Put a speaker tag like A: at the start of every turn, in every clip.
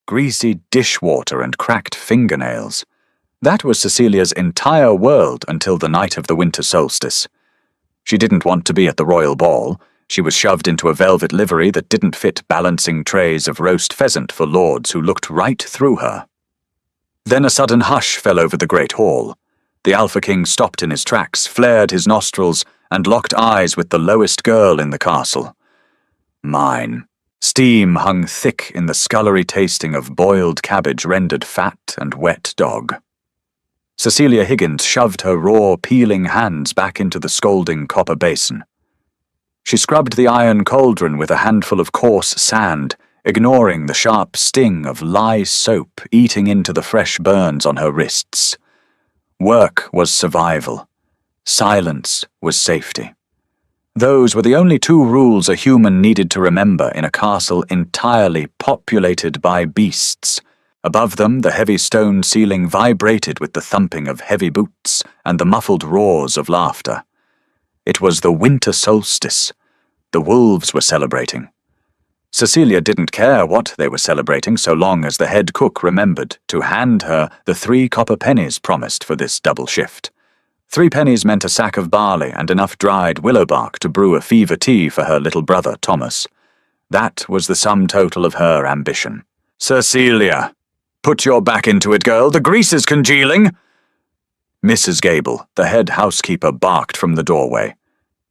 A: greasy dishwater and cracked fingernails. That was Cecilia's entire world until the night of the winter solstice. She didn't want to be at the royal ball. She was shoved into a velvet livery that didn't fit balancing trays of roast pheasant for lords who looked right through her. Then a sudden hush fell over the great hall. The Alpha King stopped in his tracks, flared his nostrils, and locked eyes with the lowest girl in the castle. Mine. Steam hung thick in the scullery tasting of boiled cabbage rendered fat and wet dog. Cecilia Higgins shoved her raw, peeling hands back into the scalding copper basin. She scrubbed the iron cauldron with a handful of coarse sand, ignoring the sharp sting of lye soap eating into the fresh burns on her wrists. Work was survival. Silence was safety. Those were the only two rules a human needed to remember in a castle entirely populated by beasts. Above them, the heavy stone ceiling vibrated with the thumping of heavy boots and the muffled roars of laughter. It was the winter solstice. The wolves were celebrating. Cecilia didn't care what they were celebrating so long as the head cook remembered to hand her the 3 copper pennies promised for this double shift. 3 pennies meant a sack of barley and enough dried willow bark to brew a fever tea for her little brother, Thomas. That was the sum total of her ambition. "Cecilia! Put your back into it, girl. The grease is congealing!" Mrs. Gable, the head housekeeper, barked from the doorway.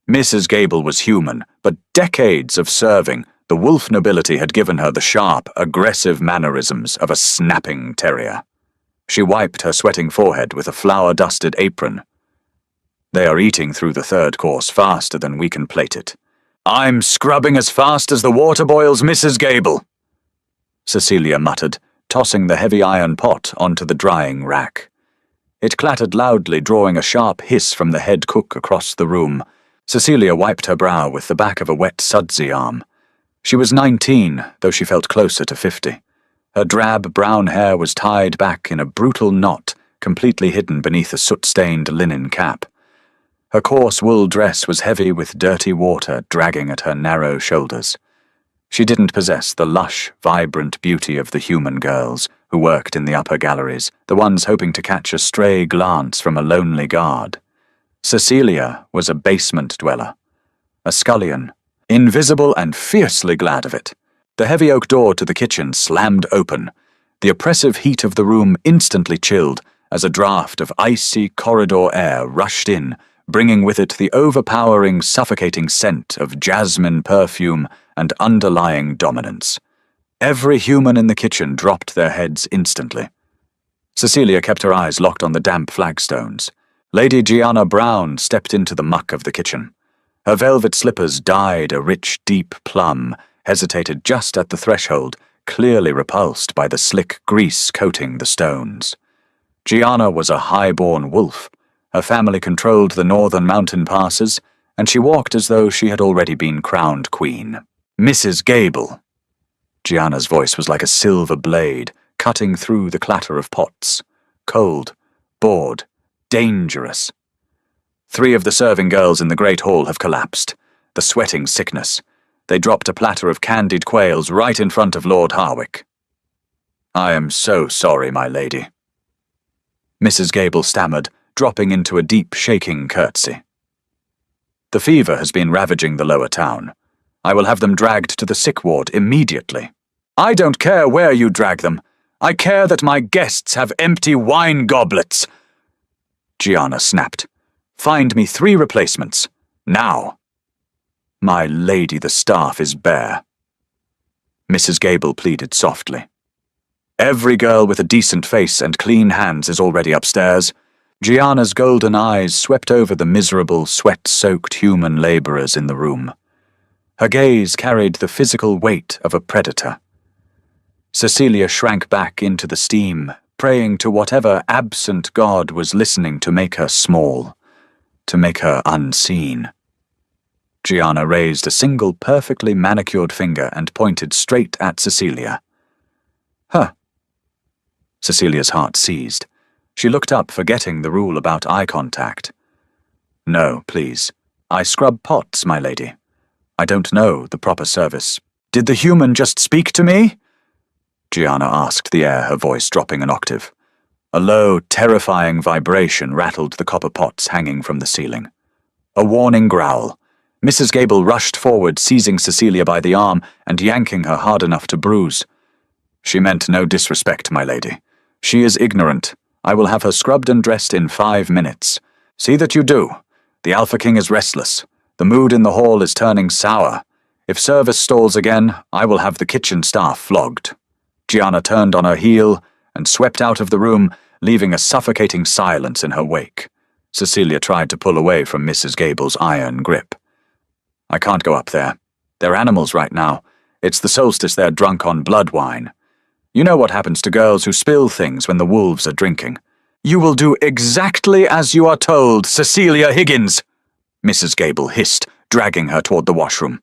A: Mrs. Gable was human, but decades of serving, the wolf nobility had given her the sharp, aggressive mannerisms of a snapping terrier. She wiped her sweating forehead with a flour-dusted apron. "They are eating through the 3rd course faster than we can plate it." "I'm scrubbing as fast as the water boils, Mrs. Gable," Cecilia muttered, tossing the heavy iron pot onto the drying rack. It clattered loudly, drawing a sharp hiss from the head cook across the room. Cecilia wiped her brow with the back of a wet sudsy arm. She was 19, though she felt closer to 50. Her drab brown hair was tied back in a brutal knot, completely hidden beneath a soot-stained linen cap. Her coarse wool dress was heavy with dirty water dragging at her narrow shoulders. She didn't possess the lush, vibrant beauty of the human girls who worked in the upper galleries, the ones hoping to catch a stray glance from a lonely guard. Cecilia was a basement dweller, a scullion, invisible and fiercely glad of it. The heavy oak door to the kitchen slammed open. The oppressive heat of the room instantly chilled as a draught of icy corridor air rushed in, bringing with it the overpowering, suffocating scent of jasmine perfume and underlying dominance. Every human in the kitchen dropped their heads instantly. Cecilia kept her eyes locked on the damp flagstones. Lady Gianna Brown stepped into the muck of the kitchen. Her velvet slippers dyed a rich, deep plum, hesitated just at the threshold, clearly repulsed by the slick grease coating the stones. Gianna was a high-born wolf. Her family controlled the northern mountain passes, and she walked as though she had already been crowned queen. "Mrs. Gable." Gianna's voice was like a silver blade, cutting through the clatter of pots. Cold, bored, dangerous. 3 of the serving girls in the great hall have collapsed. The sweating sickness. They dropped a platter of candied quails right in front of Lord Harwick. "I am so sorry, my lady," Mrs. Gable stammered, dropping into a deep, shaking curtsy. "The fever has been ravaging the lower town. I will have them dragged to the sick ward immediately." "I don't care where you drag them. I care that my guests have empty wine goblets," Gianna snapped. "Find me 3 replacements. Now." "My lady, the staff is bare," Mrs. Gable pleaded softly. "Every girl with a decent face and clean hands is already upstairs." Gianna's golden eyes swept over the miserable, sweat-soaked human labourers in the room. Her gaze carried the physical weight of a predator. Cecilia shrank back into the steam, praying to whatever absent god was listening to make her small, to make her unseen. Gianna raised a single perfectly manicured finger and pointed straight at Cecilia. "Huh." Cecilia's heart seized. She looked up, forgetting the rule about eye contact. "No, please. I scrub pots, my lady. I don't know the proper service." "Did the human just speak to me?" Gianna asked the air, her voice dropping an octave. A low, terrifying vibration rattled the copper pots hanging from the ceiling. A warning growl. Mrs. Gable rushed forward, seizing Cecilia by the arm and yanking her hard enough to bruise. She meant no disrespect, my lady. She is ignorant. I will have her scrubbed and dressed in 5 minutes. See that you do. The Alpha King is restless. The mood in the hall is turning sour. If service stalls again, I will have the kitchen staff flogged. Gianna turned on her heel and swept out of the room, leaving a suffocating silence in her wake. Cecilia tried to pull away from Mrs. Gable's iron grip. I can't go up there. They're animals right now. It's the solstice, they're drunk on blood wine. You know what happens to girls who spill things when the wolves are drinking. You will do exactly as you are told, Cecilia Higgins, Mrs. Gable hissed, dragging her toward the washroom.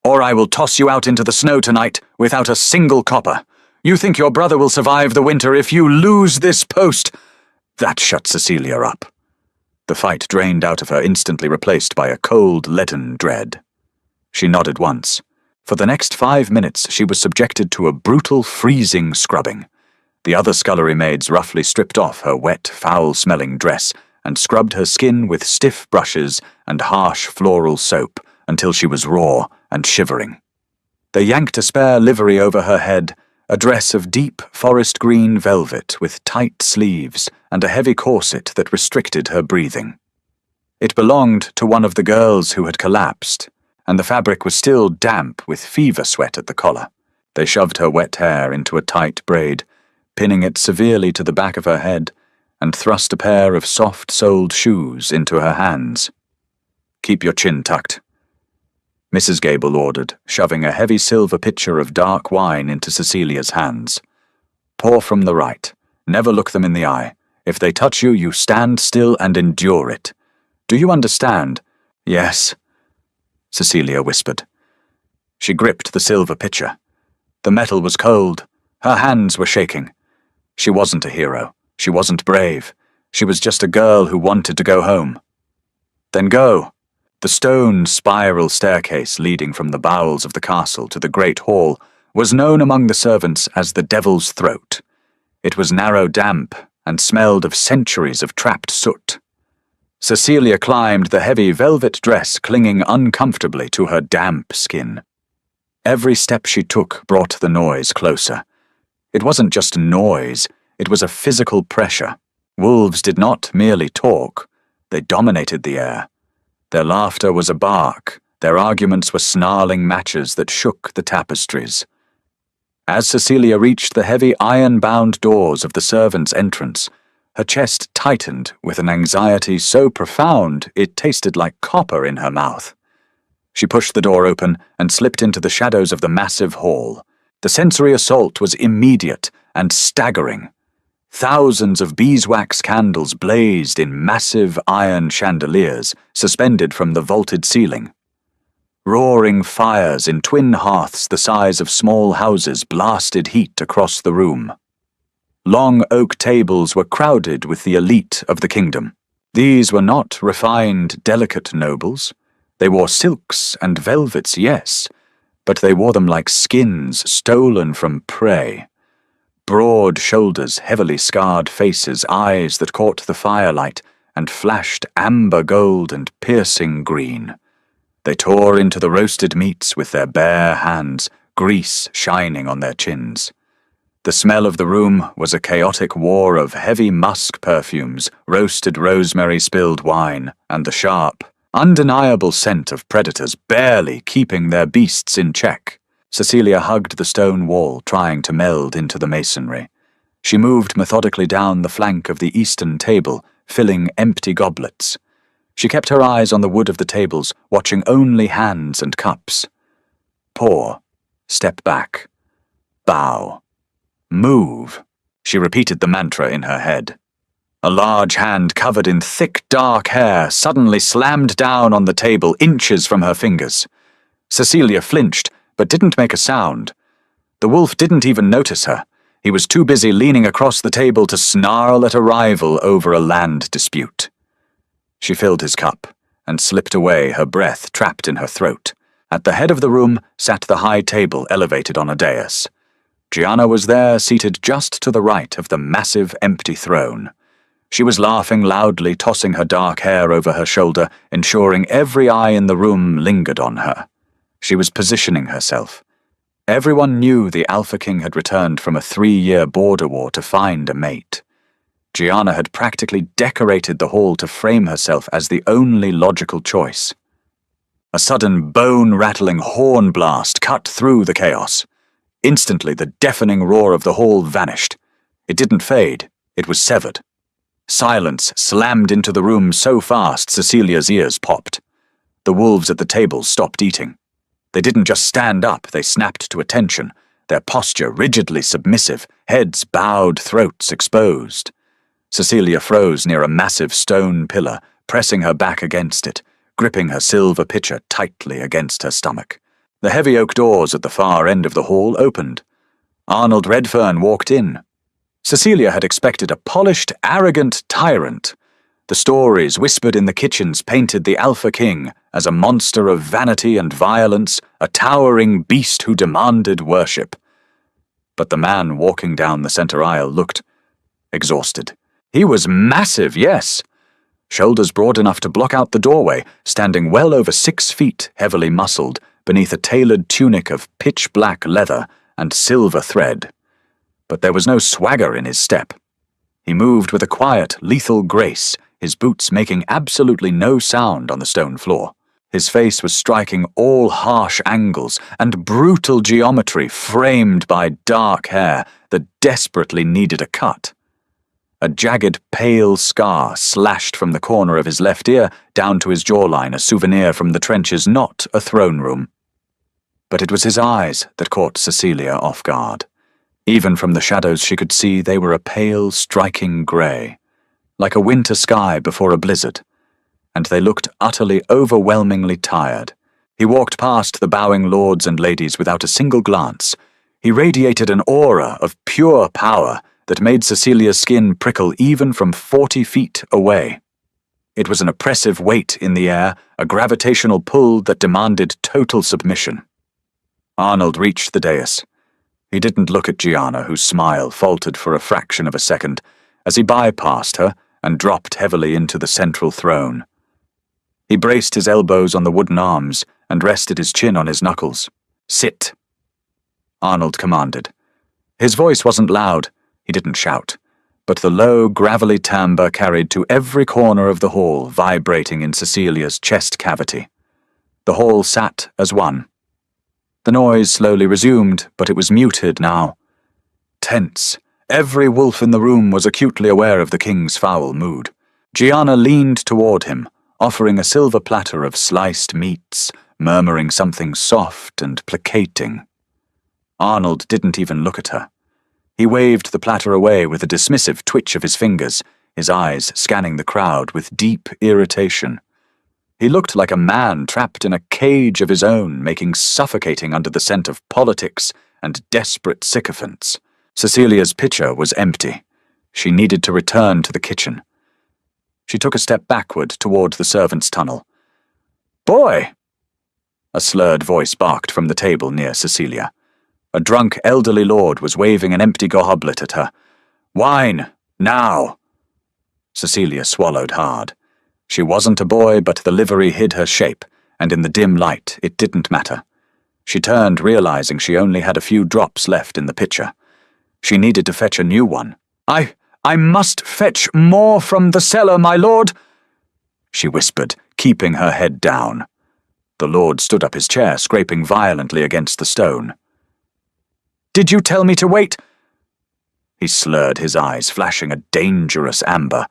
A: Or I will toss you out into the snow tonight without a single copper. You think your brother will survive the winter if you lose this post? That shut Cecilia up. The fight drained out of her, instantly replaced by a cold, leaden dread. She nodded once. For the next 5 minutes, she was subjected to a brutal, freezing scrubbing. The other scullery maids roughly stripped off her wet, foul-smelling dress and scrubbed her skin with stiff brushes and harsh floral soap until she was raw and shivering. They yanked a spare livery over her head, a dress of deep forest green velvet with tight sleeves and a heavy corset that restricted her breathing. It belonged to one of the girls who had collapsed, and the fabric was still damp with fever sweat at the collar. They shoved her wet hair into a tight braid, pinning it severely to the back of her head, and thrust a pair of soft-soled shoes into her hands. Keep your chin tucked, Mrs. Gable ordered, shoving a heavy silver pitcher of dark wine into Cecilia's hands. Pour from the right. Never look them in the eye. If they touch you, you stand still and endure it. Do you understand? Yes, Cecilia whispered. She gripped the silver pitcher. The metal was cold. Her hands were shaking. She wasn't a hero. She wasn't brave. She was just a girl who wanted to go home. Then go. The stone spiral staircase leading from the bowels of the castle to the great hall was known among the servants as the Devil's Throat. It was narrow, damp, and smelled of centuries of trapped soot. Cecilia climbed the heavy velvet dress clinging uncomfortably to her damp skin. Every step she took brought the noise closer. It wasn't just noise, it was a physical pressure. Wolves did not merely talk, they dominated the air. Their laughter was a bark, their arguments were snarling matches that shook the tapestries. As Cecilia reached the heavy iron-bound doors of the servants' entrance, her chest tightened with an anxiety so profound it tasted like copper in her mouth. She pushed the door open and slipped into the shadows of the massive hall. The sensory assault was immediate and staggering. Thousands of beeswax candles blazed in massive iron chandeliers suspended from the vaulted ceiling. Roaring fires in twin hearths the size of small houses blasted heat across the room. Long oak tables were crowded with the elite of the kingdom. These were not refined, delicate nobles. They wore silks and velvets, yes, but they wore them like skins stolen from prey. Broad shoulders, heavily scarred faces, eyes that caught the firelight and flashed amber gold and piercing green. They tore into the roasted meats with their bare hands, grease shining on their chins. The smell of the room was a chaotic war of heavy musk perfumes, roasted rosemary spilled wine, and the sharp, undeniable scent of predators barely keeping their beasts in check. Cecilia hugged the stone wall, trying to meld into the masonry. She moved methodically down the flank of the eastern table, filling empty goblets. She kept her eyes on the wood of the tables, watching only hands and cups. Pour. Step back. Bow. Move. She repeated the mantra in her head. A large hand covered in thick, dark hair suddenly slammed down on the table inches from her fingers. Cecilia flinched, but didn't make a sound. The wolf didn't even notice her. He was too busy leaning across the table to snarl at a rival over a land dispute. She filled his cup and slipped away, her breath trapped in her throat. At the head of the room sat the high table elevated on a dais. Gianna was there, seated just to the right of the massive empty throne. She was laughing loudly, tossing her dark hair over her shoulder, ensuring every eye in the room lingered on her. She was positioning herself. Everyone knew the Alpha King had returned from a 3-year border war to find a mate. Gianna had practically decorated the hall to frame herself as the only logical choice. A sudden bone-rattling horn blast cut through the chaos. Instantly, the deafening roar of the hall vanished. It didn't fade, it was severed. Silence slammed into the room so fast Cecilia's ears popped. The wolves at the table stopped eating. They didn't just stand up, they snapped to attention, their posture rigidly submissive, heads bowed, throats exposed. Cecilia froze near a massive stone pillar, pressing her back against it, gripping her silver pitcher tightly against her stomach. The heavy oak doors at the far end of the hall opened. Arnold Redfern walked in. Cecilia had expected a polished, arrogant tyrant. The stories whispered in the kitchens painted the Alpha King as a monster of vanity and violence, a towering beast who demanded worship. But the man walking down the center aisle looked exhausted. He was massive, yes. Shoulders broad enough to block out the doorway, standing well over 6 feet, heavily muscled, beneath a tailored tunic of pitch-black leather and silver thread. But there was no swagger in his step. He moved with a quiet, lethal grace, his boots making absolutely no sound on the stone floor. His face was striking all harsh angles and brutal geometry framed by dark hair that desperately needed a cut. A jagged, pale scar slashed from the corner of his left ear down to his jawline, a souvenir from the trenches, not a throne room. But it was his eyes that caught Cecilia off guard. Even from the shadows she could see they were a pale, striking grey, like a winter sky before a blizzard, and they looked utterly, overwhelmingly tired. He walked past the bowing lords and ladies without a single glance. He radiated an aura of pure power that made Cecilia's skin prickle even from 40 feet away. It was an oppressive weight in the air, a gravitational pull that demanded total submission. Arnold reached the dais. He didn't look at Gianna, whose smile faltered for a fraction of a second, as he bypassed her and dropped heavily into the central throne. He braced his elbows on the wooden arms and rested his chin on his knuckles. "Sit," Arnold commanded. His voice wasn't loud, he didn't shout, but the low, gravelly timbre carried to every corner of the hall, vibrating in Cecilia's chest cavity. The hall sat as one. The noise slowly resumed, but it was muted now. Tense, every wolf in the room was acutely aware of the king's foul mood. Gianna leaned toward him, offering a silver platter of sliced meats, murmuring something soft and placating. Arnold didn't even look at her. He waved the platter away with a dismissive twitch of his fingers, his eyes scanning the crowd with deep irritation. He looked like a man trapped in a cage of his own, making suffocating under the scent of politics and desperate sycophants. Cecilia's pitcher was empty. She needed to return to the kitchen. She took a step backward toward the servants' tunnel. "Boy!" A slurred voice barked from the table near Cecilia. A drunk elderly lord was waving an empty goblet at her. "Wine! Now!" Cecilia swallowed hard. She wasn't a boy, but the livery hid her shape, and in the dim light it didn't matter. She turned, realizing she only had a few drops left in the pitcher. She needed to fetch a new one. I must fetch more from the cellar, my lord," she whispered, keeping her head down. The lord stood up his chair, scraping violently against the stone. "Did you tell me to wait?" He slurred, his eyes flashing a dangerous amber.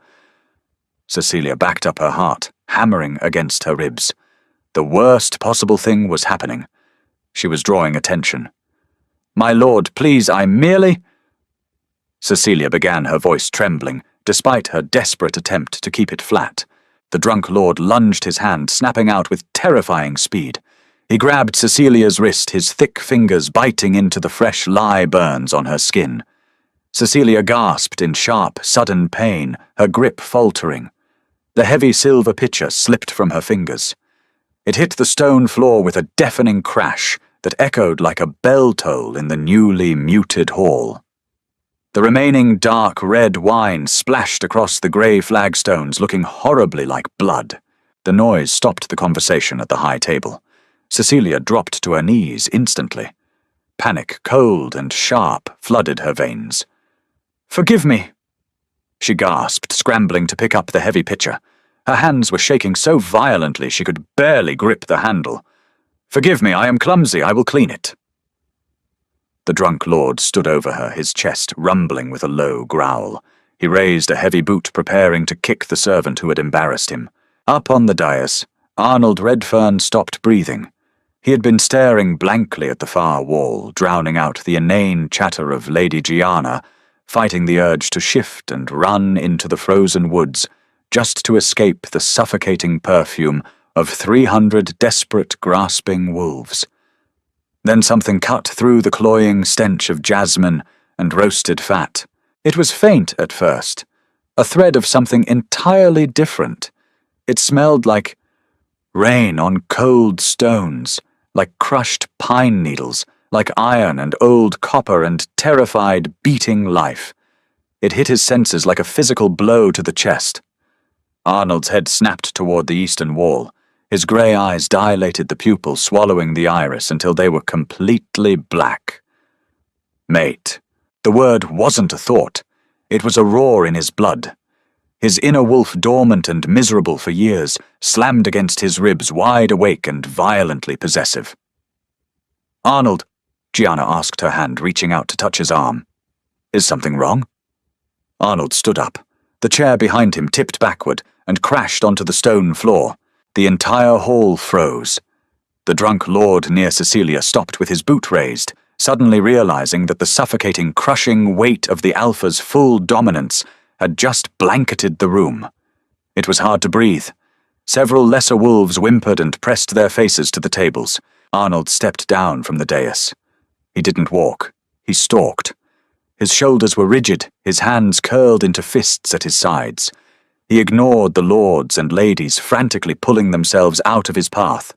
A: Cecilia backed up her heart, hammering against her ribs. The worst possible thing was happening. She was drawing attention. "My lord, please, I merely—" Cecilia began, her voice trembling, despite her desperate attempt to keep it flat. The drunk lord lunged his hand, snapping out with terrifying speed. He grabbed Cecilia's wrist, his thick fingers biting into the fresh lye burns on her skin. Cecilia gasped in sharp, sudden pain, her grip faltering. The heavy silver pitcher slipped from her fingers. It hit the stone floor with a deafening crash, that echoed like a bell toll in the newly muted hall. The remaining dark red wine splashed across the grey flagstones, looking horribly like blood. The noise stopped the conversation at the high table. Cecilia dropped to her knees instantly. Panic, cold and sharp, flooded her veins. "Forgive me," she gasped, scrambling to pick up the heavy pitcher. Her hands were shaking so violently she could barely grip the handle. "Forgive me, I am clumsy, I will clean it." The drunk lord stood over her, his chest rumbling with a low growl. He raised a heavy boot, preparing to kick the servant who had embarrassed him. Up on the dais, Arnold Redfern stopped breathing. He had been staring blankly at the far wall, drowning out the inane chatter of Lady Gianna, fighting the urge to shift and run into the frozen woods, just to escape the suffocating perfume of 300 desperate, grasping wolves. Then something cut through the cloying stench of jasmine and roasted fat. It was faint at first, a thread of something entirely different. It smelled like rain on cold stones, like crushed pine needles, like iron and old copper and terrified, beating life. It hit his senses like a physical blow to the chest. Arnold's head snapped toward the eastern wall. His grey eyes dilated the pupil, swallowing the iris until they were completely black. Mate. The word wasn't a thought. It was a roar in his blood. His inner wolf, dormant and miserable for years, slammed against his ribs, wide awake and violently possessive. "Arnold," Gianna asked, her hand reaching out to touch his arm. "Is something wrong?" Arnold stood up. The chair behind him tipped backward and crashed onto the stone floor. The entire hall froze. The drunk lord near Cecilia stopped with his boot raised, suddenly realizing that the suffocating, crushing weight of the Alpha's full dominance had just blanketed the room. It was hard to breathe. Several lesser wolves whimpered and pressed their faces to the tables. Arnold stepped down from the dais. He didn't walk. He stalked. His shoulders were rigid, his hands curled into fists at his sides. He ignored the lords and ladies frantically pulling themselves out of his path.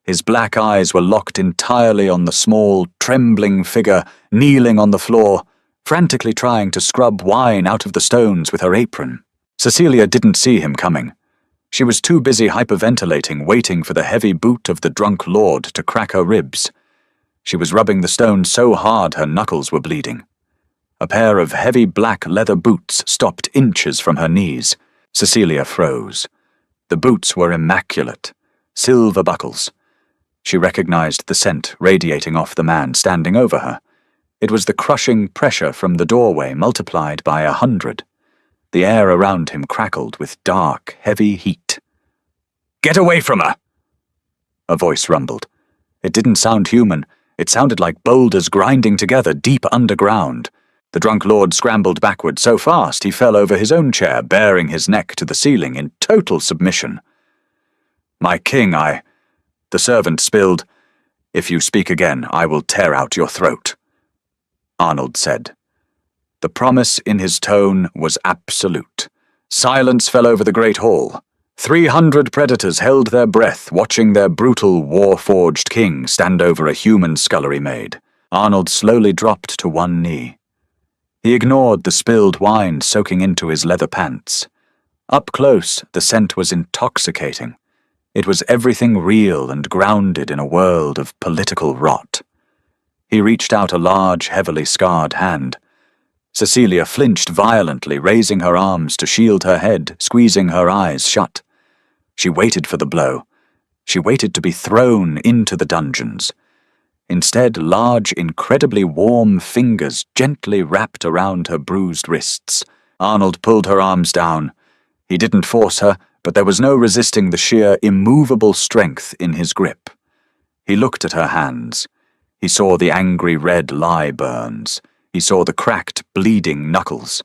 A: His black eyes were locked entirely on the small, trembling figure kneeling on the floor, frantically trying to scrub wine out of the stones with her apron. Cecilia didn't see him coming. She was too busy hyperventilating, waiting for the heavy boot of the drunk lord to crack her ribs. She was rubbing the stones so hard her knuckles were bleeding. A pair of heavy black leather boots stopped inches from her knees. Cecilia froze. The boots were immaculate, silver buckles. She recognized the scent radiating off the man standing over her. It was the crushing pressure from the doorway multiplied by 100. The air around him crackled with dark, heavy heat. "Get away from her!" A voice rumbled. It didn't sound human. It sounded like boulders grinding together deep underground. The drunk lord scrambled backward so fast he fell over his own chair, bearing his neck to the ceiling in total submission. "My king, The servant spilled, "If you speak again, I will tear out your throat," Arnold said. The promise in his tone was absolute. Silence fell over the great hall. 300 predators held their breath, watching their brutal, war-forged king stand over a human scullery maid. Arnold slowly dropped to one knee. He ignored the spilled wine soaking into his leather pants. Up close, the scent was intoxicating. It was everything real and grounded in a world of political rot. He reached out a large, heavily scarred hand. Cecilia flinched violently, raising her arms to shield her head, squeezing her eyes shut. She waited for the blow. She waited to be thrown into the dungeons. Instead, large, incredibly warm fingers gently wrapped around her bruised wrists. Arnold pulled her arms down. He didn't force her, but there was no resisting the sheer, immovable strength in his grip. He looked at her hands. He saw the angry red lye burns. He saw the cracked, bleeding knuckles.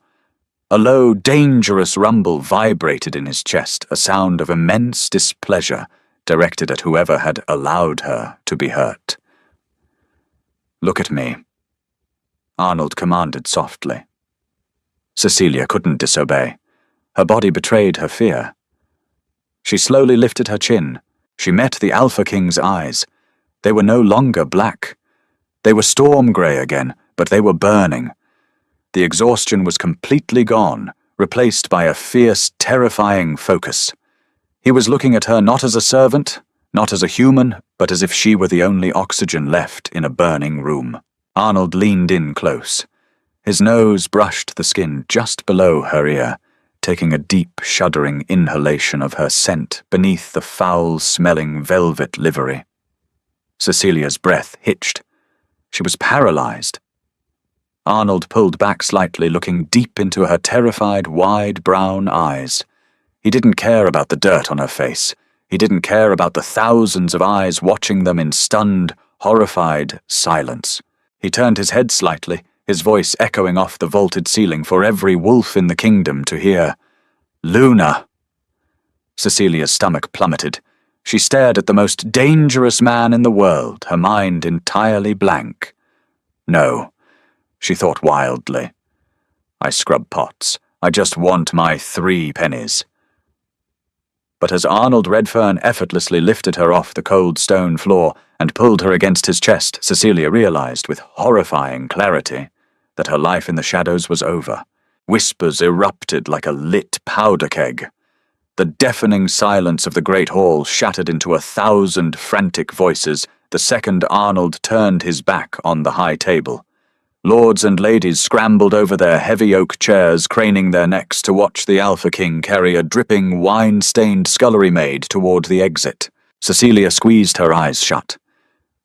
A: A low, dangerous rumble vibrated in his chest, a sound of immense displeasure directed at whoever had allowed her to be hurt. "Look at me," Arnold commanded softly. Cecilia couldn't disobey. Her body betrayed her fear. She slowly lifted her chin. She met the Alpha King's eyes. They were no longer black. They were storm grey again, but they were burning. The exhaustion was completely gone, replaced by a fierce, terrifying focus. He was looking at her not as a servant, not as a human, but as if she were the only oxygen left in a burning room. Arnold leaned in close. His nose brushed the skin just below her ear, taking a deep, shuddering inhalation of her scent beneath the foul-smelling velvet livery. Cecilia's breath hitched. She was paralyzed. Arnold pulled back slightly, looking deep into her terrified, wide brown eyes. He didn't care about the dirt on her face. He didn't care about the thousands of eyes watching them in stunned, horrified silence. He turned his head slightly, his voice echoing off the vaulted ceiling for every wolf in the kingdom to hear. "Luna!" Cecilia's stomach plummeted. She stared at the most dangerous man in the world, her mind entirely blank. No, she thought wildly. I scrub pots. I just want my 3 pennies. But as Arnold Redfern effortlessly lifted her off the cold stone floor and pulled her against his chest, Cecilia realized with horrifying clarity that her life in the shadows was over. Whispers erupted like a lit powder keg. The deafening silence of the great hall shattered into 1,000 frantic voices the second Arnold turned his back on the high table. Lords and ladies scrambled over their heavy oak chairs, craning their necks to watch the Alpha King carry a dripping, wine-stained scullery maid toward the exit. Cecilia squeezed her eyes shut.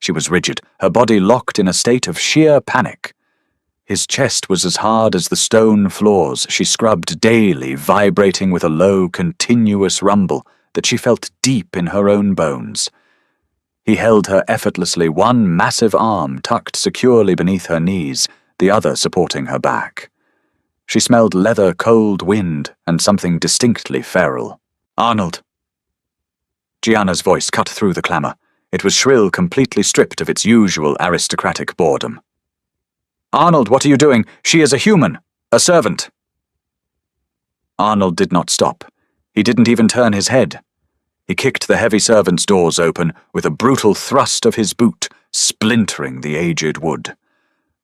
A: She was rigid, her body locked in a state of sheer panic. His chest was as hard as the stone floors she scrubbed daily, vibrating with a low, continuous rumble that she felt deep in her own bones. He held her effortlessly, one massive arm tucked securely beneath her knees, the other supporting her back. She smelled leather, cold wind, and something distinctly feral. "Arnold!" Gianna's voice cut through the clamour. It was shrill, completely stripped of its usual aristocratic boredom. "Arnold, what are you doing? She is a human, a servant." Arnold did not stop. He didn't even turn his head. He kicked the heavy servants' doors open with a brutal thrust of his boot, splintering the aged wood.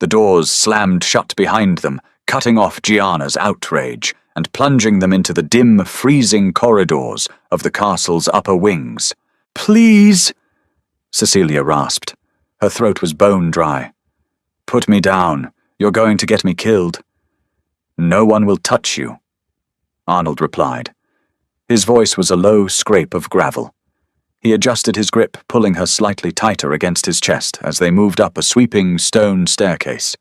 A: The doors slammed shut behind them, cutting off Gianna's outrage and plunging them into the dim, freezing corridors of the castle's upper wings. "Please!" Cecilia rasped. Her throat was bone dry. "Put me down. You're going to get me killed." "No one will touch you," Arnold replied. His voice was a low scrape of gravel. He adjusted his grip, pulling her slightly tighter against his chest as they moved up a sweeping stone staircase.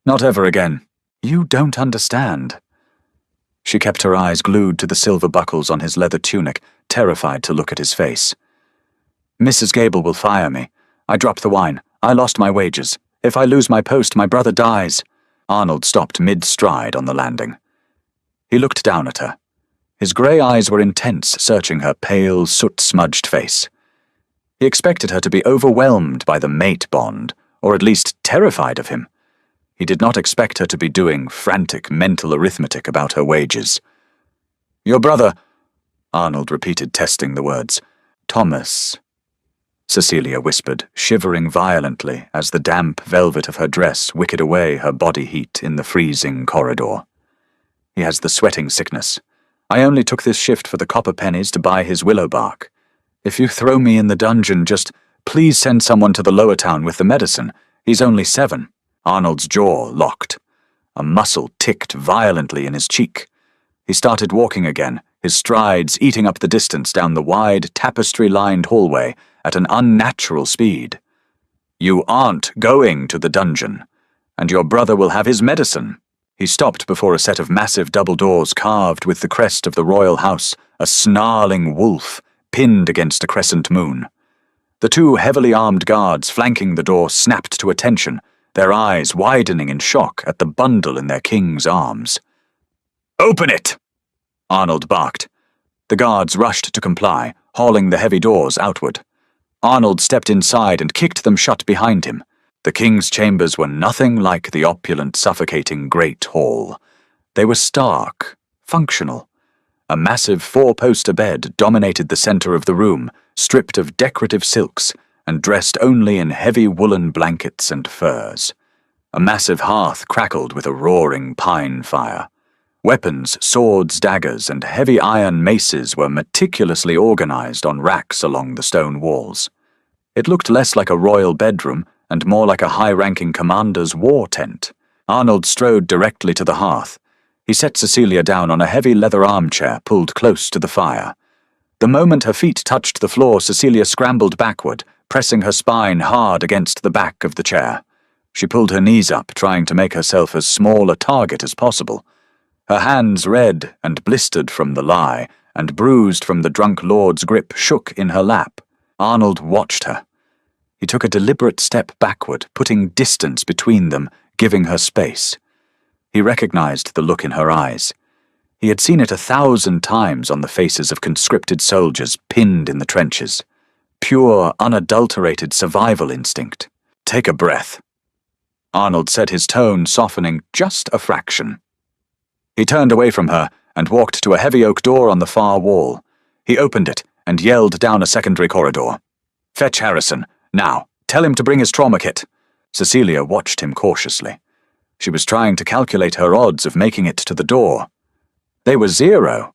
A: "Not ever again. You don't understand." She kept her eyes glued to the silver buckles on his leather tunic, terrified to look at his face. "Mrs. Gable will fire me. I dropped the wine. I lost my wages. If I lose my post, my brother dies." Arnold stopped mid-stride on the landing. He looked down at her. His grey eyes were intense, searching her pale, soot-smudged face. He expected her to be overwhelmed by the mate bond, or at least terrified of him. He did not expect her to be doing frantic mental arithmetic about her wages. "Your brother," Arnold repeated, testing the words. "Thomas," Cecilia whispered, shivering violently as the damp velvet of her dress wicked away her body heat in the freezing corridor. "He has the sweating sickness. I only took this shift for the copper pennies to buy his willow bark. If you throw me in the dungeon, just please send someone to the lower town with the medicine. He's only 7. Arnold's jaw locked. A muscle ticked violently in his cheek. He started walking again, his strides eating up the distance down the wide, tapestry-lined hallway at an unnatural speed. "You aren't going to the dungeon, and your brother will have his medicine." He stopped before a set of massive double doors carved with the crest of the royal house, a snarling wolf pinned against a crescent moon. The 2 heavily armed guards flanking the door snapped to attention, their eyes widening in shock at the bundle in their king's arms. "Open it!" Arnold barked. The guards rushed to comply, hauling the heavy doors outward. Arnold stepped inside and kicked them shut behind him. The king's chambers were nothing like the opulent, suffocating Great Hall. They were stark, functional. A massive 4-poster bed dominated the center of the room, stripped of decorative silks, and dressed only in heavy woolen blankets and furs. A massive hearth crackled with a roaring pine fire. Weapons, swords, daggers, and heavy iron maces were meticulously organized on racks along the stone walls. It looked less like a royal bedroom and more like a high-ranking commander's war tent. Arnold strode directly to the hearth. He set Cecilia down on a heavy leather armchair pulled close to the fire. The moment her feet touched the floor, Cecilia scrambled backward, pressing her spine hard against the back of the chair. She pulled her knees up, trying to make herself as small a target as possible. Her hands, red and blistered from the lie, and bruised from the drunk lord's grip, shook in her lap. Arnold watched her. He took a deliberate step backward, putting distance between them, giving her space. He recognized the look in her eyes. He had seen it 1,000 times on the faces of conscripted soldiers pinned in the trenches. Pure, unadulterated survival instinct. "Take a breath," Arnold said, his tone softening just a fraction. He turned away from her and walked to a heavy oak door on the far wall. He opened it and yelled down a secondary corridor. "Fetch Harrison, now. Tell him to bring his trauma kit." Cecilia watched him cautiously. She was trying to calculate her odds of making it to the door. They were 0.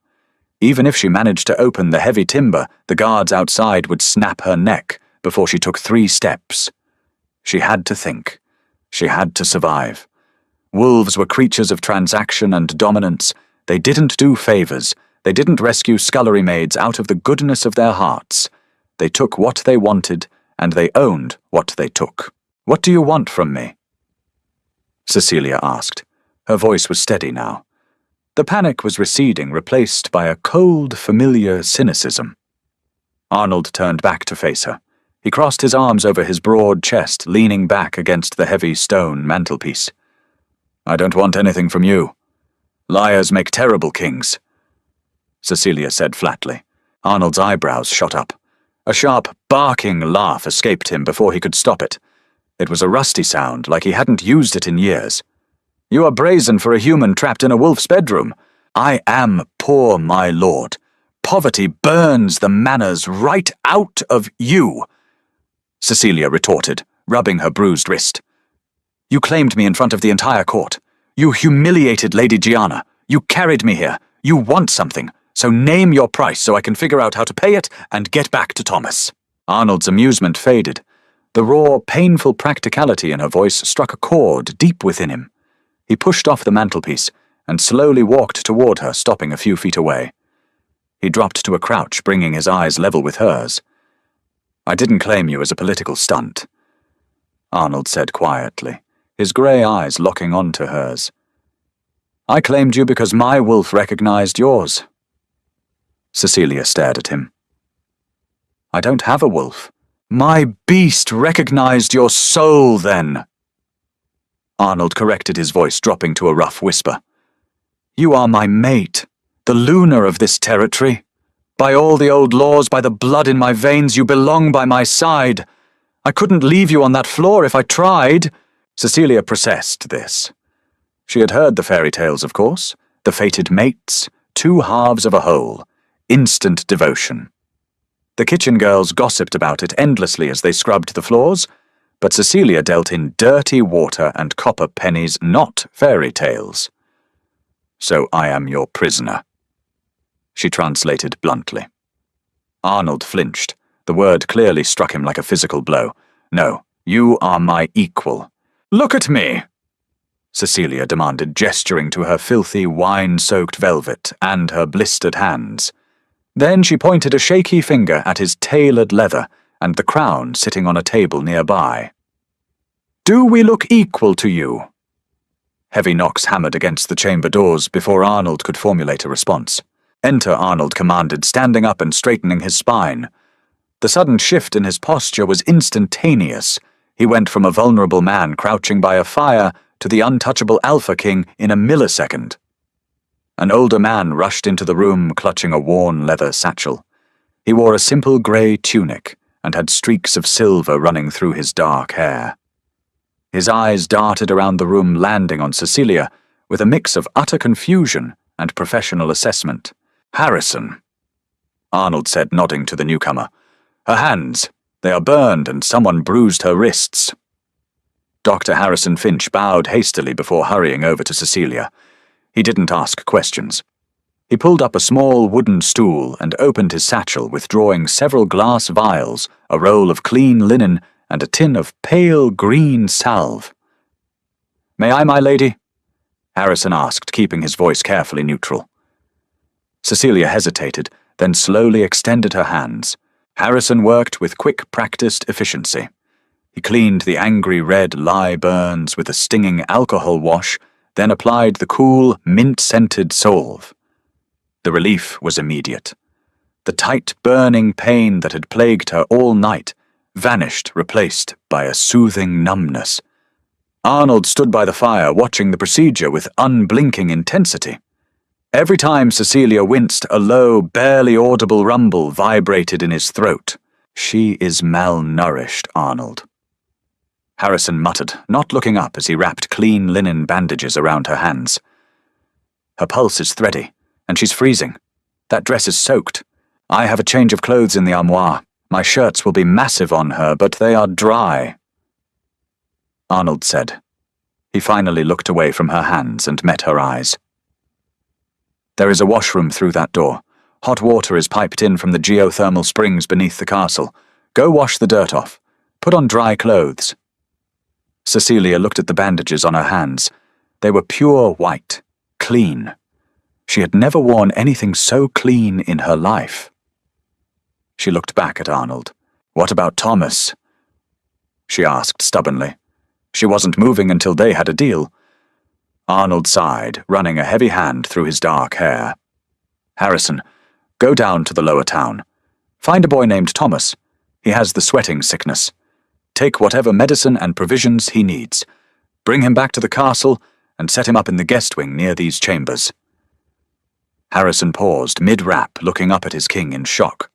A: Even if she managed to open the heavy timber, the guards outside would snap her neck before she took 3 steps. She had to think. She had to survive. Wolves were creatures of transaction and dominance. They didn't do favors. They didn't rescue scullery maids out of the goodness of their hearts. They took what they wanted, and they owned what they took. "What do you want from me?" Cecilia asked. Her voice was steady now. The panic was receding, replaced by a cold, familiar cynicism. Arnold turned back to face her. He crossed his arms over his broad chest, leaning back against the heavy stone mantelpiece. "I don't want anything from you. Liars make terrible kings," Cecilia said flatly. Arnold's eyebrows shot up. A sharp, barking laugh escaped him before he could stop it. It was a rusty sound, like he hadn't used it in years. "You are brazen for a human trapped in a wolf's bedroom. I am poor, my lord. Poverty burns the manners right out of you," Cecilia retorted, rubbing her bruised wrist. "You claimed me in front of the entire court. You humiliated Lady Gianna. You carried me here. You want something, so name your price so I can figure out how to pay it and get back to Thomas." Arnold's amusement faded. The raw, painful practicality in her voice struck a chord deep within him. He pushed off the mantelpiece and slowly walked toward her, stopping a few feet away. He dropped to a crouch, bringing his eyes level with hers. "I didn't claim you as a political stunt," Arnold said quietly, his grey eyes locking onto hers. "I claimed you because my wolf recognized yours." Cecilia stared at him. "I don't have a wolf." "My beast recognized your soul, then," Arnold corrected, his voice dropping to a rough whisper. "You are my mate, the Luna of this territory. By all the old laws, by the blood in my veins, you belong by my side. I couldn't leave you on that floor if I tried." Cecilia processed this. She had heard the fairy tales, of course. The fated mates, 2 halves of a whole, instant devotion. The kitchen girls gossiped about it endlessly as they scrubbed the floors, but Cecilia dealt in dirty water and copper pennies, not fairy tales. "So I am your prisoner," she translated bluntly. Arnold flinched. The word clearly struck him like a physical blow. "No, you are my equal." "Look at me," Cecilia demanded, gesturing to her filthy, wine-soaked velvet and her blistered hands. Then she pointed a shaky finger at his tailored leather and the crown sitting on a table nearby. "Do we look equal to you?" Heavy knocks hammered against the chamber doors before Arnold could formulate a response. "Enter," Arnold commanded, standing up and straightening his spine. The sudden shift in his posture was instantaneous. He went from a vulnerable man crouching by a fire to the untouchable Alpha King in a millisecond. An older man rushed into the room clutching a worn leather satchel. He wore a simple grey tunic and had streaks of silver running through his dark hair. His eyes darted around the room, landing on Cecilia with a mix of utter confusion and professional assessment. "Harrison," Arnold said, nodding to the newcomer. "Her hands. They are burned and someone bruised her wrists." Dr. Harrison Finch bowed hastily before hurrying over to Cecilia. He didn't ask questions. He pulled up a small wooden stool and opened his satchel, withdrawing several glass vials, a roll of clean linen, and a tin of pale green salve. "May I, my lady?" Harrison asked, keeping his voice carefully neutral. Cecilia hesitated, then slowly extended her hands. Harrison worked with quick, practiced efficiency. He cleaned the angry red lye burns with a stinging alcohol wash, then applied the cool, mint-scented salve. The relief was immediate. The tight, burning pain that had plagued her all night vanished, replaced by a soothing numbness. Arnold stood by the fire, watching the procedure with unblinking intensity. Every time Cecilia winced, a low, barely audible rumble vibrated in his throat. "She is malnourished, Arnold." Harrison muttered, not looking up as he wrapped clean linen bandages around her hands. "Her pulse is thready, and she's freezing. That dress is soaked. I have a change of clothes in the armoire. My shirts will be massive on her, but they are dry," Arnold said. He finally looked away from her hands and met her eyes. "There is a washroom through that door. Hot water is piped in from the geothermal springs beneath the castle. Go wash the dirt off. Put on dry clothes." Cecilia looked at the bandages on her hands. They were pure white, clean. She had never worn anything so clean in her life. She looked back at Arnold. "What about Thomas?" she asked stubbornly. She wasn't moving until they had a deal. Arnold sighed, running a heavy hand through his dark hair. "Harrison, go down to the lower town. Find a boy named Thomas. He has the sweating sickness. Take whatever medicine and provisions he needs. Bring him back to the castle and set him up in the guest wing near these chambers." Harrison paused, mid-rap, looking up at his king in shock.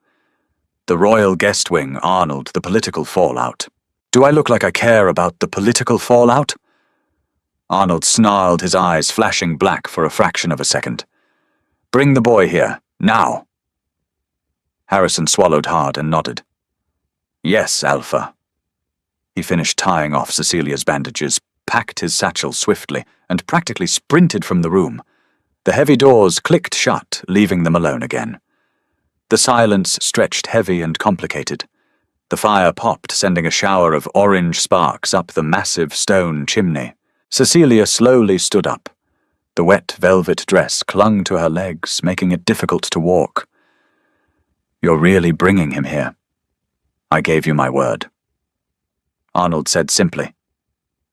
A: "The royal guest wing, Arnold, the political fallout. Do I look like I care about the political fallout?" Arnold snarled, his eyes flashing black for a fraction of a second. "Bring the boy here, now." Harrison swallowed hard and nodded. "Yes, Alpha." He finished tying off Cecilia's bandages, packed his satchel swiftly, and practically sprinted from the room. The heavy doors clicked shut, leaving them alone again. The silence stretched heavy and complicated. The fire popped, sending a shower of orange sparks up the massive stone chimney. Cecilia slowly stood up. The wet velvet dress clung to her legs, making it difficult to walk. "You're really bringing him here. I gave you my word," Arnold said simply.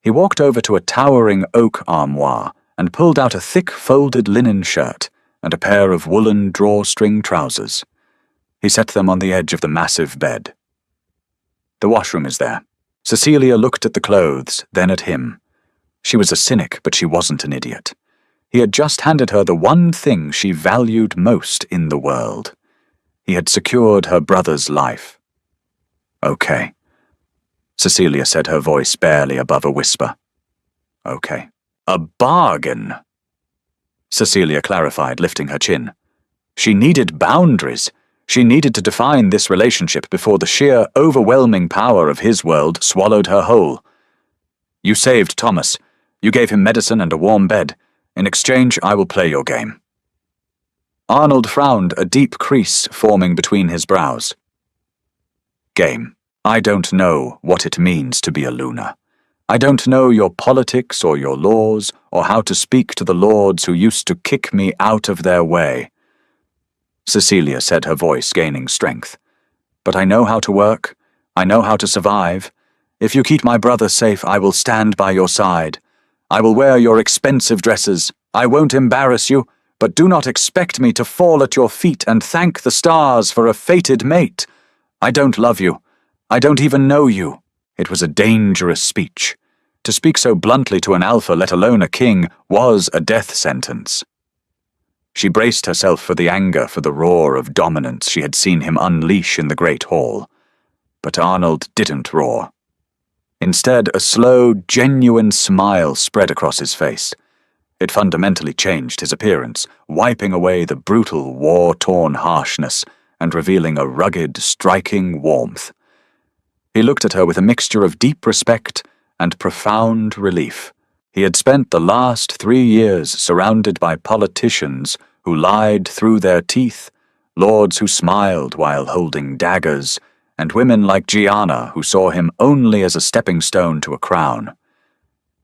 A: He walked over to a towering oak armoire and pulled out a thick folded linen shirt and a pair of woolen drawstring trousers. He set them on the edge of the massive bed. "The washroom is there." Cecilia looked at the clothes, then at him. She was a cynic, but she wasn't an idiot. He had just handed her the one thing she valued most in the world. He had secured her brother's life. "Okay," Cecilia said, her voice barely above a whisper. "Okay." "A bargain," Cecilia clarified, lifting her chin. She needed boundaries. She needed to define this relationship before the sheer, overwhelming power of his world swallowed her whole. "You saved Thomas. You gave him medicine and a warm bed. In exchange, I will play your game." Arnold frowned, a deep crease forming between his brows. "Game. I don't know what it means to be a Luna. I don't know your politics or your laws, or how to speak to the lords who used to kick me out of their way," Cecilia said, her voice gaining strength. "But I know how to work. I know how to survive. If you keep my brother safe, I will stand by your side. I will wear your expensive dresses. I won't embarrass you, but do not expect me to fall at your feet and thank the stars for a fated mate. I don't love you. I don't even know you." It was a dangerous speech. To speak so bluntly to an alpha, let alone a king, was a death sentence. She braced herself for the anger, for the roar of dominance she had seen him unleash in the great hall. But Arnold didn't roar. Instead, a slow, genuine smile spread across his face. It fundamentally changed his appearance, wiping away the brutal, war-torn harshness and revealing a rugged, striking warmth. He looked at her with a mixture of deep respect and profound relief. He had spent the last 3 years surrounded by politicians who lied through their teeth, lords who smiled while holding daggers, and women like Gianna who saw him only as a stepping stone to a crown.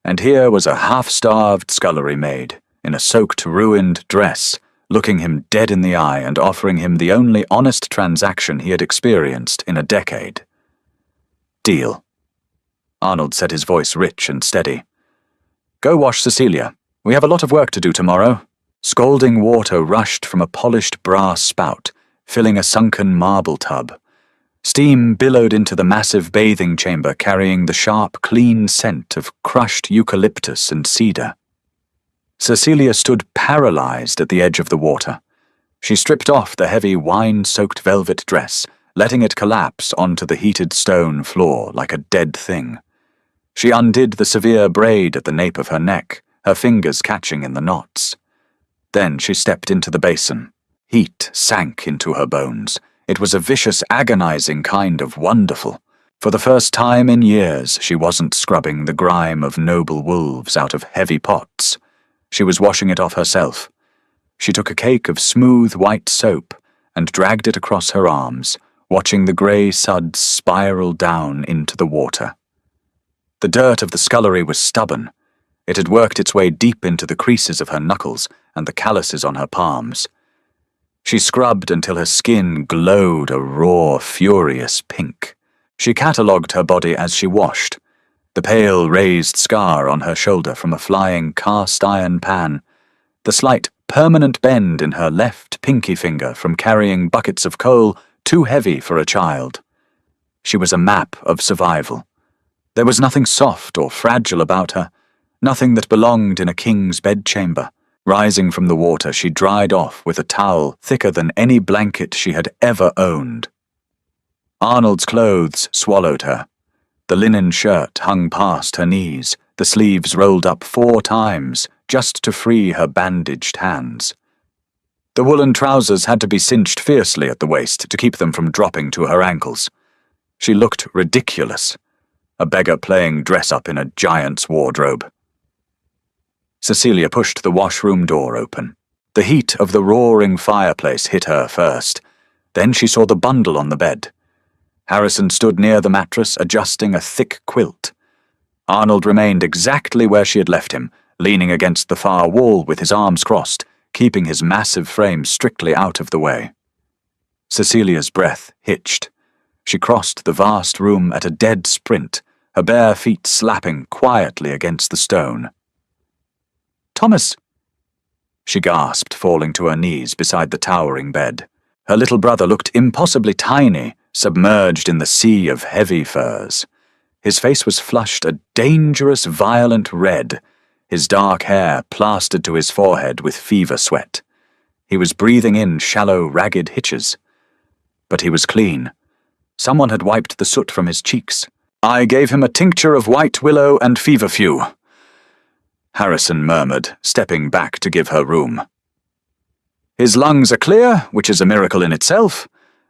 A: And here was a half-starved scullery maid, in a soaked, ruined dress, looking him dead in the eye and offering him the only honest transaction he had experienced in a decade. Deal. Arnold said, his voice rich and steady. Go wash Cecilia. We have a lot of work to do tomorrow. Scalding water rushed from a polished brass spout, filling a sunken marble tub. Steam billowed into the massive bathing chamber, carrying the sharp, clean scent of crushed eucalyptus and cedar. Cecilia stood paralyzed at the edge of the water. She stripped off the heavy wine-soaked velvet dress, letting it collapse onto the heated stone floor like a dead thing. She undid the severe braid at the nape of her neck, her fingers catching in the knots. Then she stepped into the basin. Heat sank into her bones. It was a vicious, agonizing kind of wonderful. For the first time in years, she wasn't scrubbing the grime of noble wolves out of heavy pots. She was washing it off herself. She took a cake of smooth white soap and dragged it across her arms, watching the grey suds spiral down into the water. The dirt of the scullery was stubborn. It had worked its way deep into the creases of her knuckles and the calluses on her palms. She scrubbed until her skin glowed a raw, furious pink. She catalogued her body as she washed. The pale, raised scar on her shoulder from a flying cast-iron pan. The slight, permanent bend in her left pinky finger from carrying buckets of coal too heavy for a child. She was a map of survival. There was nothing soft or fragile about her, nothing that belonged in a king's bedchamber. Rising from the water, she dried off with a towel thicker than any blanket she had ever owned. Arnold's clothes swallowed her. The linen shirt hung past her knees, the sleeves rolled up 4 times, just to free her bandaged hands. The woolen trousers had to be cinched fiercely at the waist to keep them from dropping to her ankles. She looked ridiculous, a beggar playing dress-up in a giant's wardrobe. Cecilia pushed the washroom door open. The heat of the roaring fireplace hit her first. Then she saw the bundle on the bed. Harrison stood near the mattress, adjusting a thick quilt. Arnold remained exactly where she had left him, leaning against the far wall with his arms crossed, keeping his massive frame strictly out of the way. Cecilia's breath hitched. She crossed the vast room at a dead sprint, her bare feet slapping quietly against the stone. "Thomas!" She gasped, falling to her knees beside the towering bed. Her little brother looked impossibly tiny, submerged in the sea of heavy furs. His face was flushed a dangerous, violent red, his dark hair plastered to his forehead with fever sweat. He was breathing in shallow, ragged hitches. But he was clean. Someone had wiped the soot from his cheeks. "I gave him a tincture of white willow and feverfew," Harrison murmured, stepping back to give her room. "His lungs are clear, which is a miracle in itself.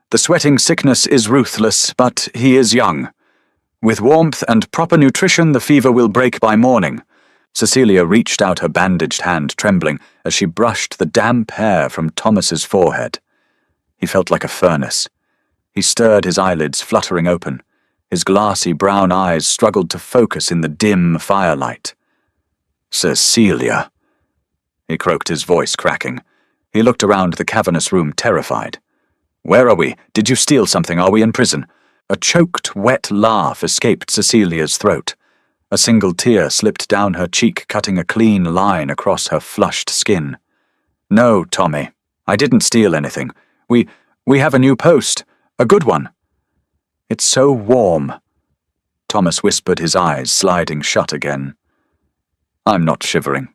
A: The sweating sickness is ruthless, but he is young. With warmth and proper nutrition, the fever will break by morning." Cecilia reached out her bandaged hand, trembling, as she brushed the damp hair from Thomas's forehead. He felt like a furnace. He stirred his eyelids, fluttering open. His glassy brown eyes struggled to focus in the dim firelight. "Cecilia," he croaked, his voice cracking. He looked around the cavernous room, terrified. "Where are we? Did you steal something? Are we in prison?" A choked, wet laugh escaped Cecilia's throat. A single tear slipped down her cheek, cutting a clean line across her flushed skin. "No, Tommy, I didn't steal anything. We have a new post. A good one." "It's so warm," Thomas whispered, his eyes sliding shut again. "I'm not shivering."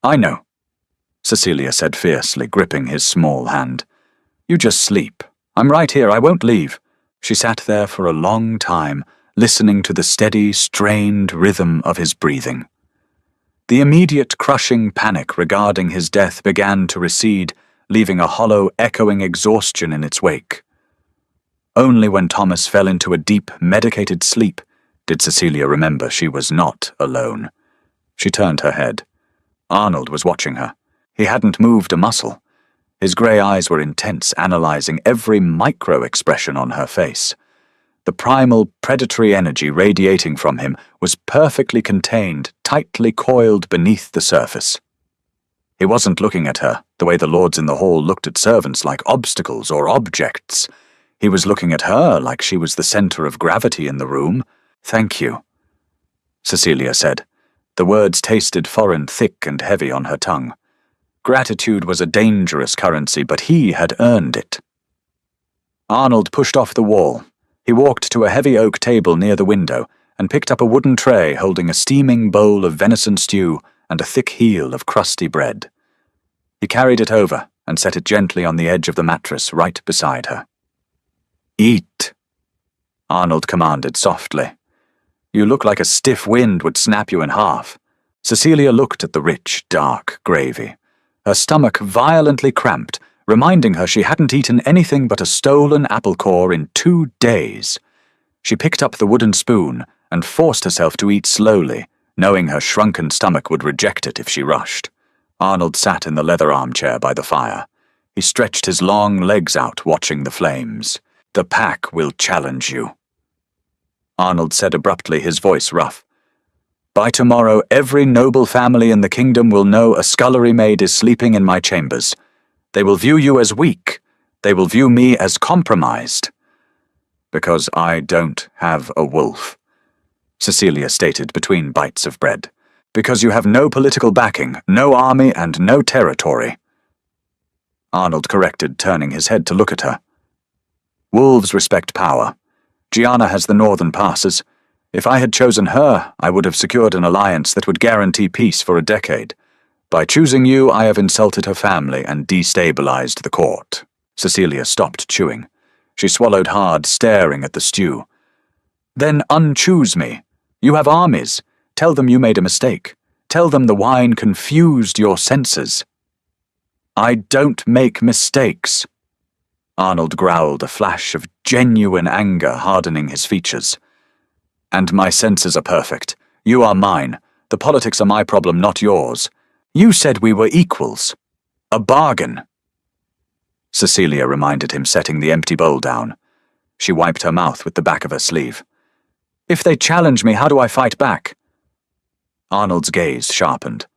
A: "I know," Cecilia said fiercely, gripping his small hand. "You just sleep. I'm right here. I won't leave." She sat there for a long time, listening to the steady, strained rhythm of his breathing. The immediate crushing panic regarding his death began to recede, leaving a hollow, echoing exhaustion in its wake. Only when Thomas fell into a deep, medicated sleep did Cecilia remember she was not alone. She turned her head. Arnold was watching her. He hadn't moved a muscle. His grey eyes were intense, analysing every micro-expression on her face. The primal, predatory energy radiating from him was perfectly contained, tightly coiled beneath the surface. He wasn't looking at her the way the lords in the hall looked at servants like obstacles or objects. He was looking at her like she was the centre of gravity in the room. "Thank you," Cecilia said. The words tasted foreign, thick and heavy on her tongue. Gratitude was a dangerous currency, but he had earned it. Arnold pushed off the wall. He walked to a heavy oak table near the window and picked up a wooden tray holding a steaming bowl of venison stew and a thick heel of crusty bread. He carried it over and set it gently on the edge of the mattress right beside her. "Eat," Arnold commanded softly. "You look like a stiff wind would snap you in half." Cecilia looked at the rich, dark gravy. Her stomach violently cramped, reminding her she hadn't eaten anything but a stolen apple core in 2 days. She picked up the wooden spoon and forced herself to eat slowly, knowing her shrunken stomach would reject it if she rushed. Arnold sat in the leather armchair by the fire. He stretched his long legs out, watching the flames. "The pack will challenge you," Arnold said abruptly, his voice rough. "By tomorrow, every noble family in the kingdom will know a scullery maid is sleeping in my chambers. They will view you as weak. They will view me as compromised." "Because I don't have a wolf," Cecilia stated between bites of bread. "Because you have no political backing, no army, and no territory," Arnold corrected, turning his head to look at her. "Wolves respect power. Gianna has the northern passes. If I had chosen her, I would have secured an alliance that would guarantee peace for a decade. By choosing you, I have insulted her family and destabilized the court." Cecilia stopped chewing. She swallowed hard, staring at the stew. "Then unchoose me. You have armies. Tell them you made a mistake. Tell them the wine confused your senses." "I don't make mistakes," Arnold growled, a flash of genuine anger hardening his features. "And my senses are perfect. You are mine. The politics are my problem, not yours. You said we were equals. A bargain," Cecilia reminded him, setting the empty bowl down. She wiped her mouth with the back of her sleeve. "If they challenge me, how do I fight back?" Arnold's gaze sharpened.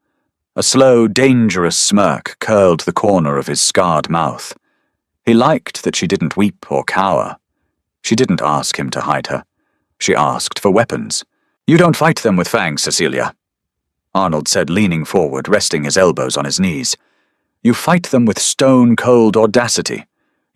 A: A slow, dangerous smirk curled the corner of his scarred mouth. He liked that she didn't weep or cower. She didn't ask him to hide her. She asked for weapons. "You don't fight them with fangs, Cecilia," Arnold said, leaning forward, resting his elbows on his knees. "You fight them with stone-cold audacity.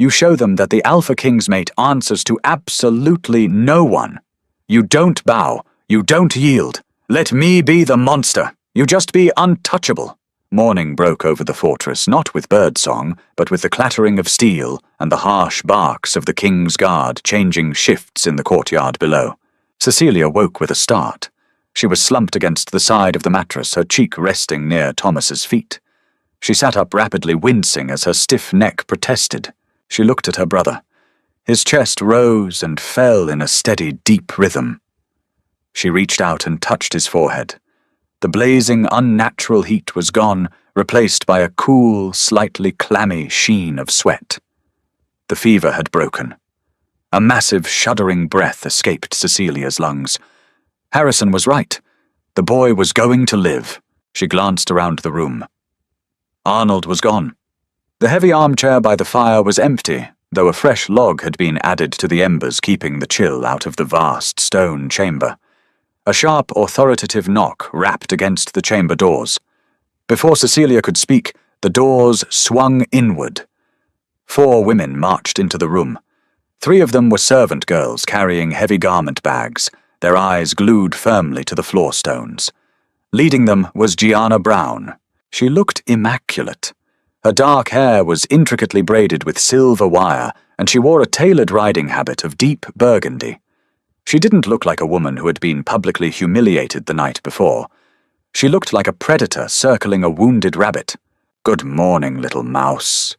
A: You show them that the Alpha King's mate answers to absolutely no one. You don't bow. You don't yield. Let me be the monster. You just be untouchable." Morning broke over the fortress, not with birdsong, but with the clattering of steel and the harsh barks of the King's Guard changing shifts in the courtyard below. Cecilia woke with a start. She was slumped against the side of the mattress, her cheek resting near Thomas's feet. She sat up rapidly, wincing as her stiff neck protested. She looked at her brother. His chest rose and fell in a steady, deep rhythm. She reached out and touched his forehead. The blazing, unnatural heat was gone, replaced by a cool, slightly clammy sheen of sweat. The fever had broken. A massive, shuddering breath escaped Cecilia's lungs. Harrison was right. The boy was going to live. She glanced around the room. Arnold was gone. The heavy armchair by the fire was empty, though a fresh log had been added to the embers, keeping the chill out of the vast stone chamber. A sharp, authoritative knock rapped against the chamber doors. Before Cecilia could speak, the doors swung inward. 4 women marched into the room. 3 of them were servant girls carrying heavy garment bags, their eyes glued firmly to the floor stones. Leading them was Gianna Brown. She looked immaculate. Her dark hair was intricately braided with silver wire, and she wore a tailored riding habit of deep burgundy. She didn't look like a woman who had been publicly humiliated the night before. She looked like a predator circling a wounded rabbit. "Good morning, little mouse,"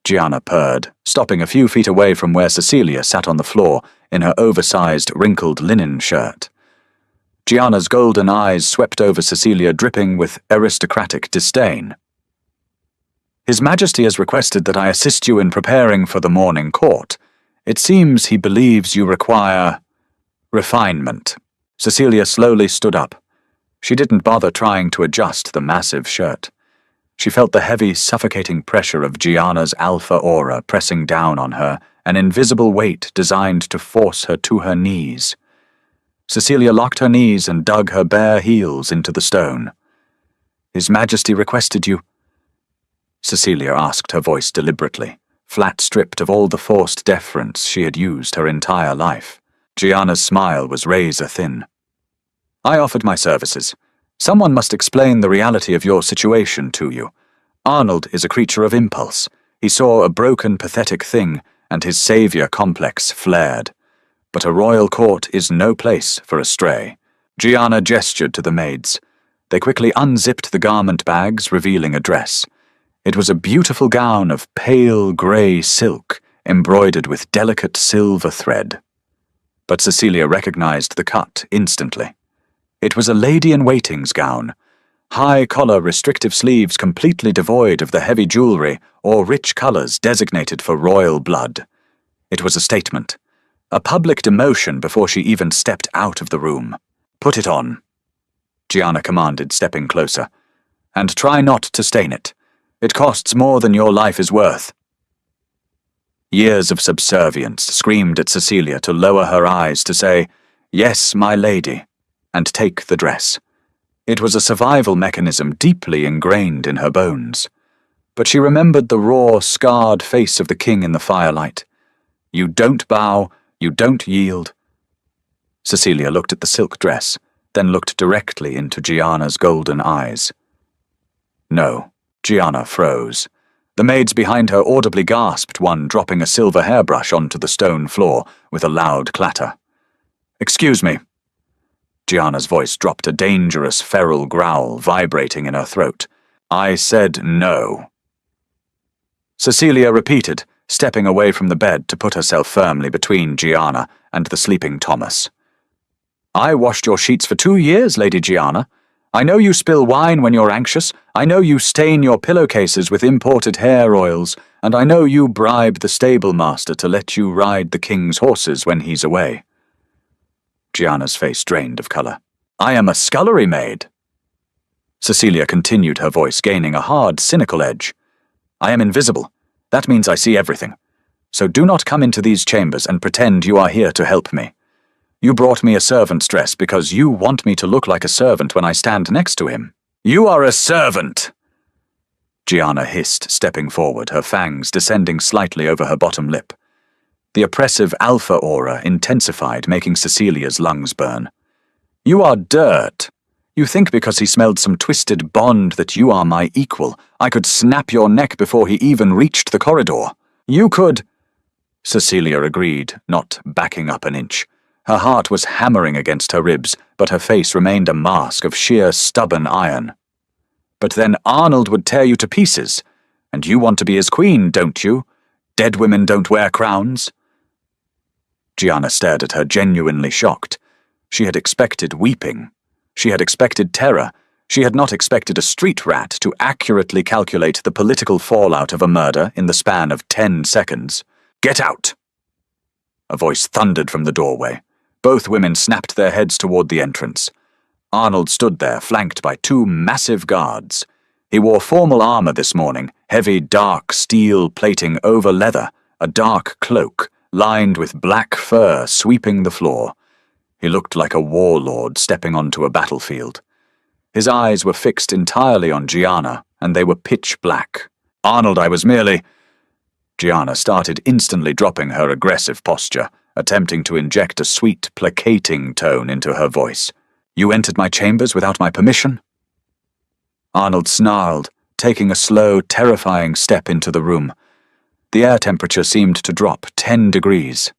A: Gianna purred, stopping a few feet away from where Cecilia sat on the floor in her oversized, wrinkled linen shirt. Gianna's golden eyes swept over Cecilia, dripping with aristocratic disdain. "His Majesty has requested that I assist you in preparing for the morning court. It seems he believes you require refinement." Cecilia slowly stood up. She didn't bother trying to adjust the massive shirt. She felt the heavy, suffocating pressure of Gianna's alpha aura pressing down on her, an invisible weight designed to force her to her knees. Cecilia locked her knees and dug her bare heels into the stone. "His Majesty requested you?" Cecilia asked, her voice deliberately, flat-stripped of all the forced deference she had used her entire life. Gianna's smile was razor-thin. "I offered my services. Someone must explain the reality of your situation to you. Arnold is a creature of impulse. He saw a broken, pathetic thing, and his savior complex flared. But a royal court is no place for a stray." Gianna gestured to the maids. They quickly unzipped the garment bags, revealing a dress. It was a beautiful gown of pale grey silk, embroidered with delicate silver thread. But Cecilia recognized the cut instantly. It was a lady-in-waiting's gown. High collar, restrictive sleeves completely devoid of the heavy jewelry or rich colors designated for royal blood. It was a statement. A public demotion before she even stepped out of the room. "Put it on," Gianna commanded, stepping closer. "And try not to stain it. It costs more than your life is worth." Years of subservience screamed at Cecilia to lower her eyes, to say, "Yes, my lady," and take the dress. It was a survival mechanism deeply ingrained in her bones. But she remembered the raw, scarred face of the king in the firelight. "You don't bow, you don't yield." Cecilia looked at the silk dress, then looked directly into Gianna's golden eyes. "No." Gianna froze. The maids behind her audibly gasped, one dropping a silver hairbrush onto the stone floor with a loud clatter. "Excuse me." Gianna's voice dropped, a dangerous feral growl vibrating in her throat. "I said no." Cecilia repeated, stepping away from the bed to put herself firmly between Gianna and the sleeping Thomas. "I washed your sheets for 2 years, Lady Gianna. I know you spill wine when you're anxious, I know you stain your pillowcases with imported hair oils, and I know you bribe the stable master to let you ride the king's horses when he's away." Gianna's face drained of color. "I am a scullery maid." Cecilia continued, her voice gaining a hard, cynical edge. "I am invisible. That means I see everything. So do not come into these chambers and pretend you are here to help me. You brought me a servant's dress because you want me to look like a servant when I stand next to him." "You are a servant!" Gianna hissed, stepping forward, her fangs descending slightly over her bottom lip. The oppressive alpha aura intensified, making Cecilia's lungs burn. "You are dirt. You think because he smelled some twisted bond that you are my equal, I could snap your neck before he even reached the corridor. You could—" Cecilia agreed, not backing up an inch. Her heart was hammering against her ribs, but her face remained a mask of sheer stubborn iron. "But then Arnold would tear you to pieces. And you want to be his queen, don't you? Dead women don't wear crowns." Gianna stared at her, genuinely shocked. She had expected weeping. She had expected terror. She had not expected a street rat to accurately calculate the political fallout of a murder in the span of 10 seconds. "Get out!" A voice thundered from the doorway. Both women snapped their heads toward the entrance. Arnold stood there, flanked by 2 massive guards. He wore formal armor this morning, heavy dark steel plating over leather, a dark cloak, lined with black fur sweeping the floor. He looked like a warlord stepping onto a battlefield. His eyes were fixed entirely on Gianna, and they were pitch black. "Arnold, I was merely—" Gianna started, instantly dropping her aggressive posture, attempting to inject a sweet, placating tone into her voice. "You entered my chambers without my permission?" Arnold snarled, taking a slow, terrifying step into the room. The air temperature seemed to drop 10 degrees.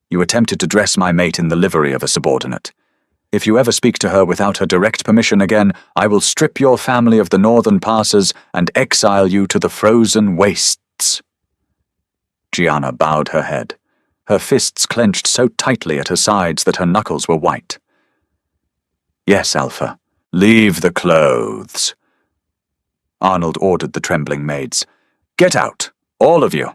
A: "You attempted to dress my mate in the livery of a subordinate. If you ever speak to her without her direct permission again, I will strip your family of the northern passes and exile you to the frozen wastes." Gianna bowed her head, her fists clenched so tightly at her sides that her knuckles were white. "Yes, Alpha. Leave the clothes." Arnold ordered the trembling maids. "Get out, all of you."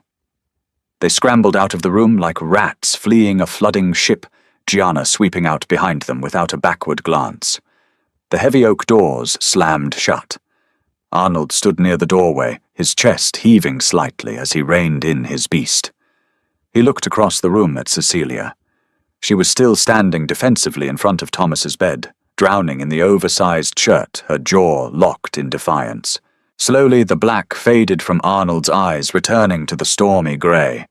A: They scrambled out of the room like rats fleeing a flooding ship, Gianna sweeping out behind them without a backward glance. The heavy oak doors slammed shut. Arnold stood near the doorway, his chest heaving slightly as he reined in his beast. He looked across the room at Cecilia. She was still standing defensively in front of Thomas's bed, drowning in the oversized shirt, her jaw locked in defiance. Slowly the black faded from Arnold's eyes, returning to the stormy grey.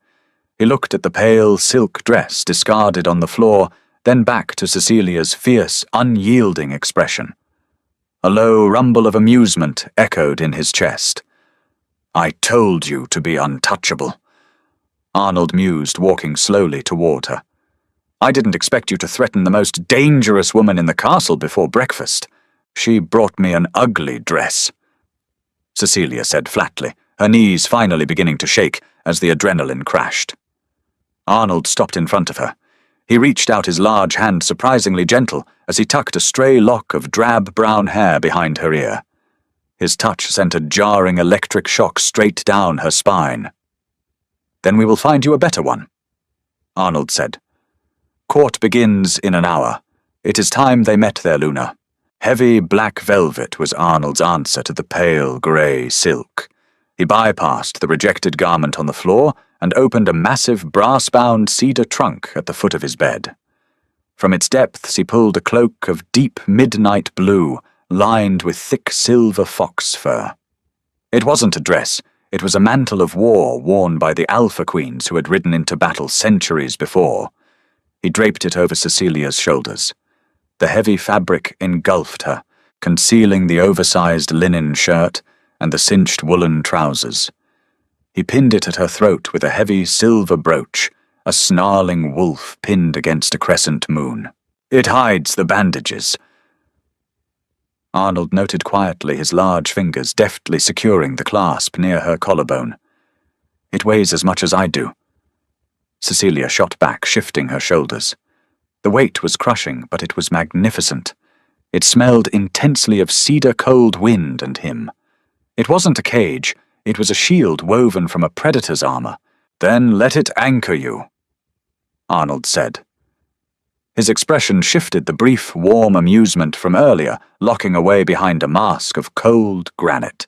A: He looked at the pale silk dress discarded on the floor, then back to Cecilia's fierce, unyielding expression. A low rumble of amusement echoed in his chest. "I told you to be untouchable," Arnold mused, walking slowly toward her. "I didn't expect you to threaten the most dangerous woman in the castle before breakfast. She brought me an ugly dress," Cecilia said flatly, her knees finally beginning to shake as the adrenaline crashed. Arnold stopped in front of her. He reached out his large hand, surprisingly gentle, as he tucked a stray lock of drab brown hair behind her ear. His touch sent a jarring electric shock straight down her spine. "Then we will find you a better one," Arnold said. "Court begins in an hour. It is time they met their Luna." Heavy black velvet was Arnold's answer to the pale grey silk. He bypassed the rejected garment on the floor and opened a massive brass-bound cedar trunk at the foot of his bed. From its depths he pulled a cloak of deep midnight blue, lined with thick silver fox fur. It wasn't a dress, it was a mantle of war worn by the Alpha Queens who had ridden into battle centuries before. He draped it over Cecilia's shoulders. The heavy fabric engulfed her, concealing the oversized linen shirt and the cinched woolen trousers. He pinned it at her throat with a heavy silver brooch, a snarling wolf pinned against a crescent moon. "It hides the bandages." Arnold noted quietly his large fingers deftly securing the clasp near her collarbone. "It weighs as much as I do." Cecilia shot back, shifting her shoulders. The weight was crushing, but it was magnificent. It smelled intensely of cedar-cold wind and him. It wasn't a cage, it was a shield woven from a predator's armor. "Then let it anchor you," Arnold said. His expression shifted the brief, warm amusement from earlier, locking away behind a mask of cold granite.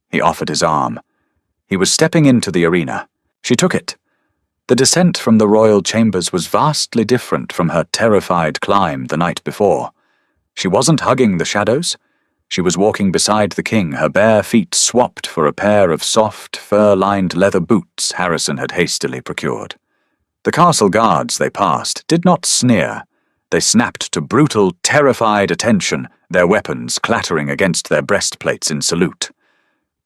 A: He offered his arm. He was stepping into the arena. She took it. The descent from the royal chambers was vastly different from her terrified climb the night before. She wasn't hugging the shadows. She was walking beside the king, her bare feet swapped for a pair of soft, fur-lined leather boots Harrison had hastily procured. The castle guards they passed did not sneer. They snapped to brutal, terrified attention, their weapons clattering against their breastplates in salute.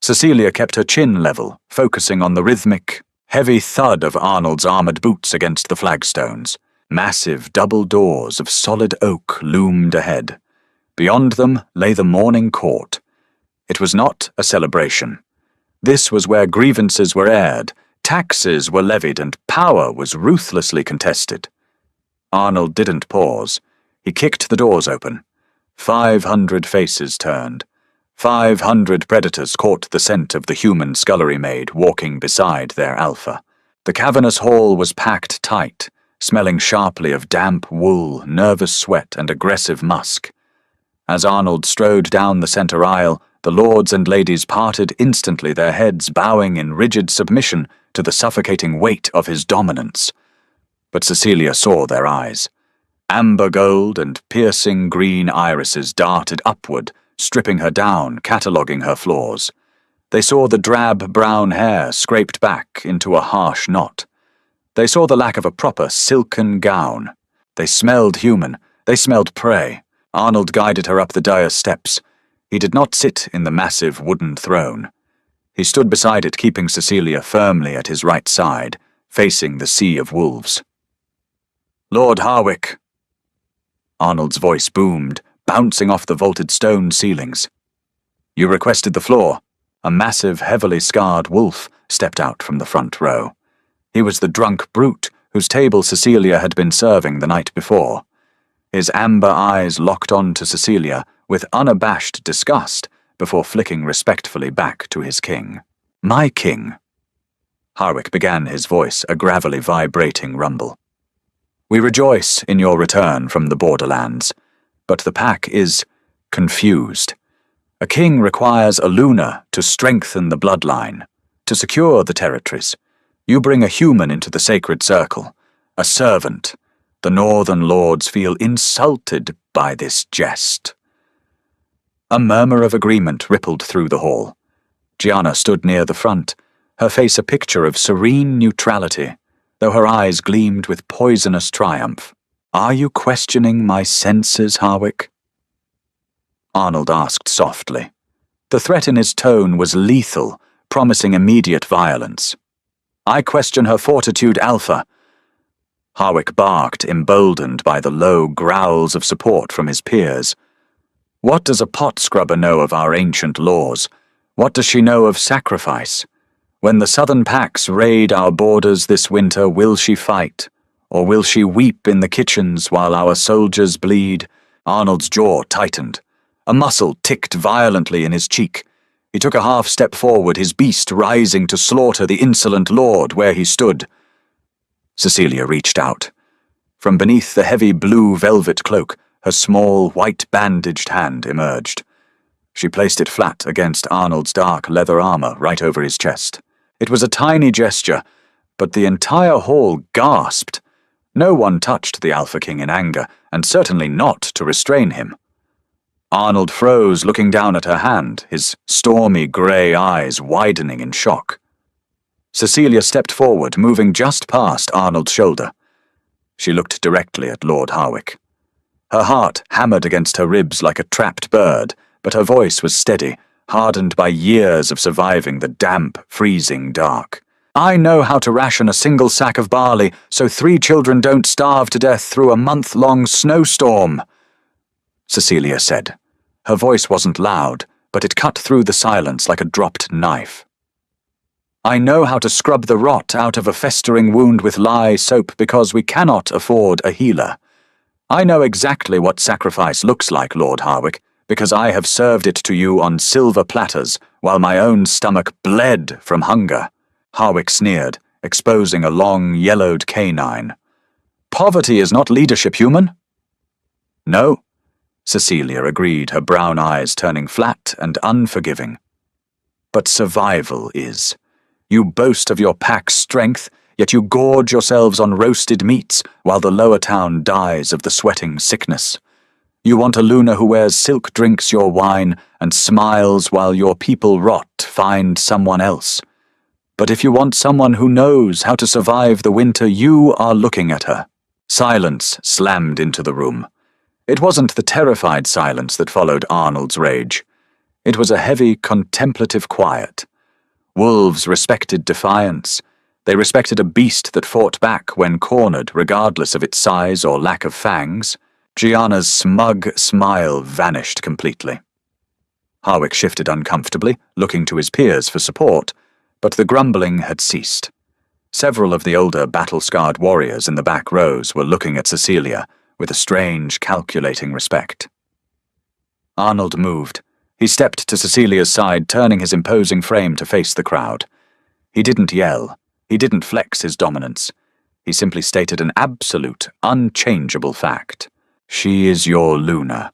A: Cecilia kept her chin level, focusing on the rhythmic, heavy thud of Arnold's armored boots against the flagstones. Massive double doors of solid oak loomed ahead. Beyond them lay the morning court. It was not a celebration. This was where grievances were aired, taxes were levied, and power was ruthlessly contested. Arnold didn't pause. He kicked the doors open. 500 faces turned. 500 predators caught the scent of the human scullery maid walking beside their alpha. The cavernous hall was packed tight, smelling sharply of damp wool, nervous sweat, and aggressive musk. As Arnold strode down the center aisle, the lords and ladies parted instantly, their heads bowing in rigid submission to the suffocating weight of his dominance. But Cecilia saw their eyes. Amber gold and piercing green irises darted upward, stripping her down, cataloguing her flaws. They saw the drab brown hair scraped back into a harsh knot. They saw the lack of a proper silken gown. They smelled human. They smelled prey. Arnold guided her up the dais steps. He did not sit in the massive wooden throne. He stood beside it, keeping Cecilia firmly at his right side, facing the sea of wolves. "Lord Harwick." Arnold's voice boomed, bouncing off the vaulted stone ceilings. "You requested the floor." A massive, heavily scarred wolf stepped out from the front row. He was the drunk brute whose table Cecilia had been serving the night before. His amber eyes locked on to Cecilia with unabashed disgust before flicking respectfully back to his king. "My king." Harwick began, his voice a gravelly, vibrating rumble. "We rejoice in your return from the borderlands, but the pack is confused. A king requires a Luna to strengthen the bloodline, to secure the territories. You bring a human into the sacred circle, a servant. The northern lords feel insulted by this jest." A murmur of agreement rippled through the hall. Gianna stood near the front, her face a picture of serene neutrality, though her eyes gleamed with poisonous triumph. "Are you questioning my senses, Harwick?" Arnold asked softly. The threat in his tone was lethal, promising immediate violence. "I question her fortitude, Alpha." Harwick barked, emboldened by the low growls of support from his peers. "What does a pot scrubber know of our ancient laws? What does she know of sacrifice? When the southern packs raid our borders this winter, will she fight? Or will she weep in the kitchens while our soldiers bleed?" Arnold's jaw tightened. A muscle ticked violently in his cheek. He took a half step forward, his beast rising to slaughter the insolent lord where he stood. Cecilia reached out. From beneath the heavy blue velvet cloak, her small, white-bandaged hand emerged. She placed it flat against Arnold's dark leather armor right over his chest. It was a tiny gesture, but the entire hall gasped. No one touched the Alpha King in anger, and certainly not to restrain him. Arnold froze, looking down at her hand, his stormy grey eyes widening in shock. Cecilia stepped forward, moving just past Arnold's shoulder. She looked directly at Lord Harwick. Her heart hammered against her ribs like a trapped bird, but her voice was steady, hardened by years of surviving the damp, freezing dark. "I know how to ration a single sack of barley so 3 children don't starve to death through a month-long snowstorm," Cecilia said. Her voice wasn't loud, but it cut through the silence like a dropped knife. "I know how to scrub the rot out of a festering wound with lye soap because we cannot afford a healer. I know exactly what sacrifice looks like, Lord Harwick, because I have served it to you on silver platters while my own stomach bled from hunger." Harwick sneered, exposing a long, yellowed canine. "Poverty is not leadership, human." "No," Cecilia agreed, her brown eyes turning flat and unforgiving. "But survival is. You boast of your pack's strength, yet you gorge yourselves on roasted meats while the lower town dies of the sweating sickness. You want a Luna who wears silk, drinks your wine, and smiles while your people rot. Find someone else. But if you want someone who knows how to survive the winter, you are looking at her." Silence slammed into the room. It wasn't the terrified silence that followed Arnold's rage. It was a heavy, contemplative quiet. Wolves respected defiance. They respected a beast that fought back when cornered, regardless of its size or lack of fangs. Gianna's smug smile vanished completely. Harwick shifted uncomfortably, looking to his peers for support, but the grumbling had ceased. Several of the older battle-scarred warriors in the back rows were looking at Cecilia with a strange, calculating respect. Arnold moved. He stepped to Cecilia's side, turning his imposing frame to face the crowd. He didn't yell. He didn't flex his dominance. He simply stated an absolute, unchangeable fact. "She is your Luna.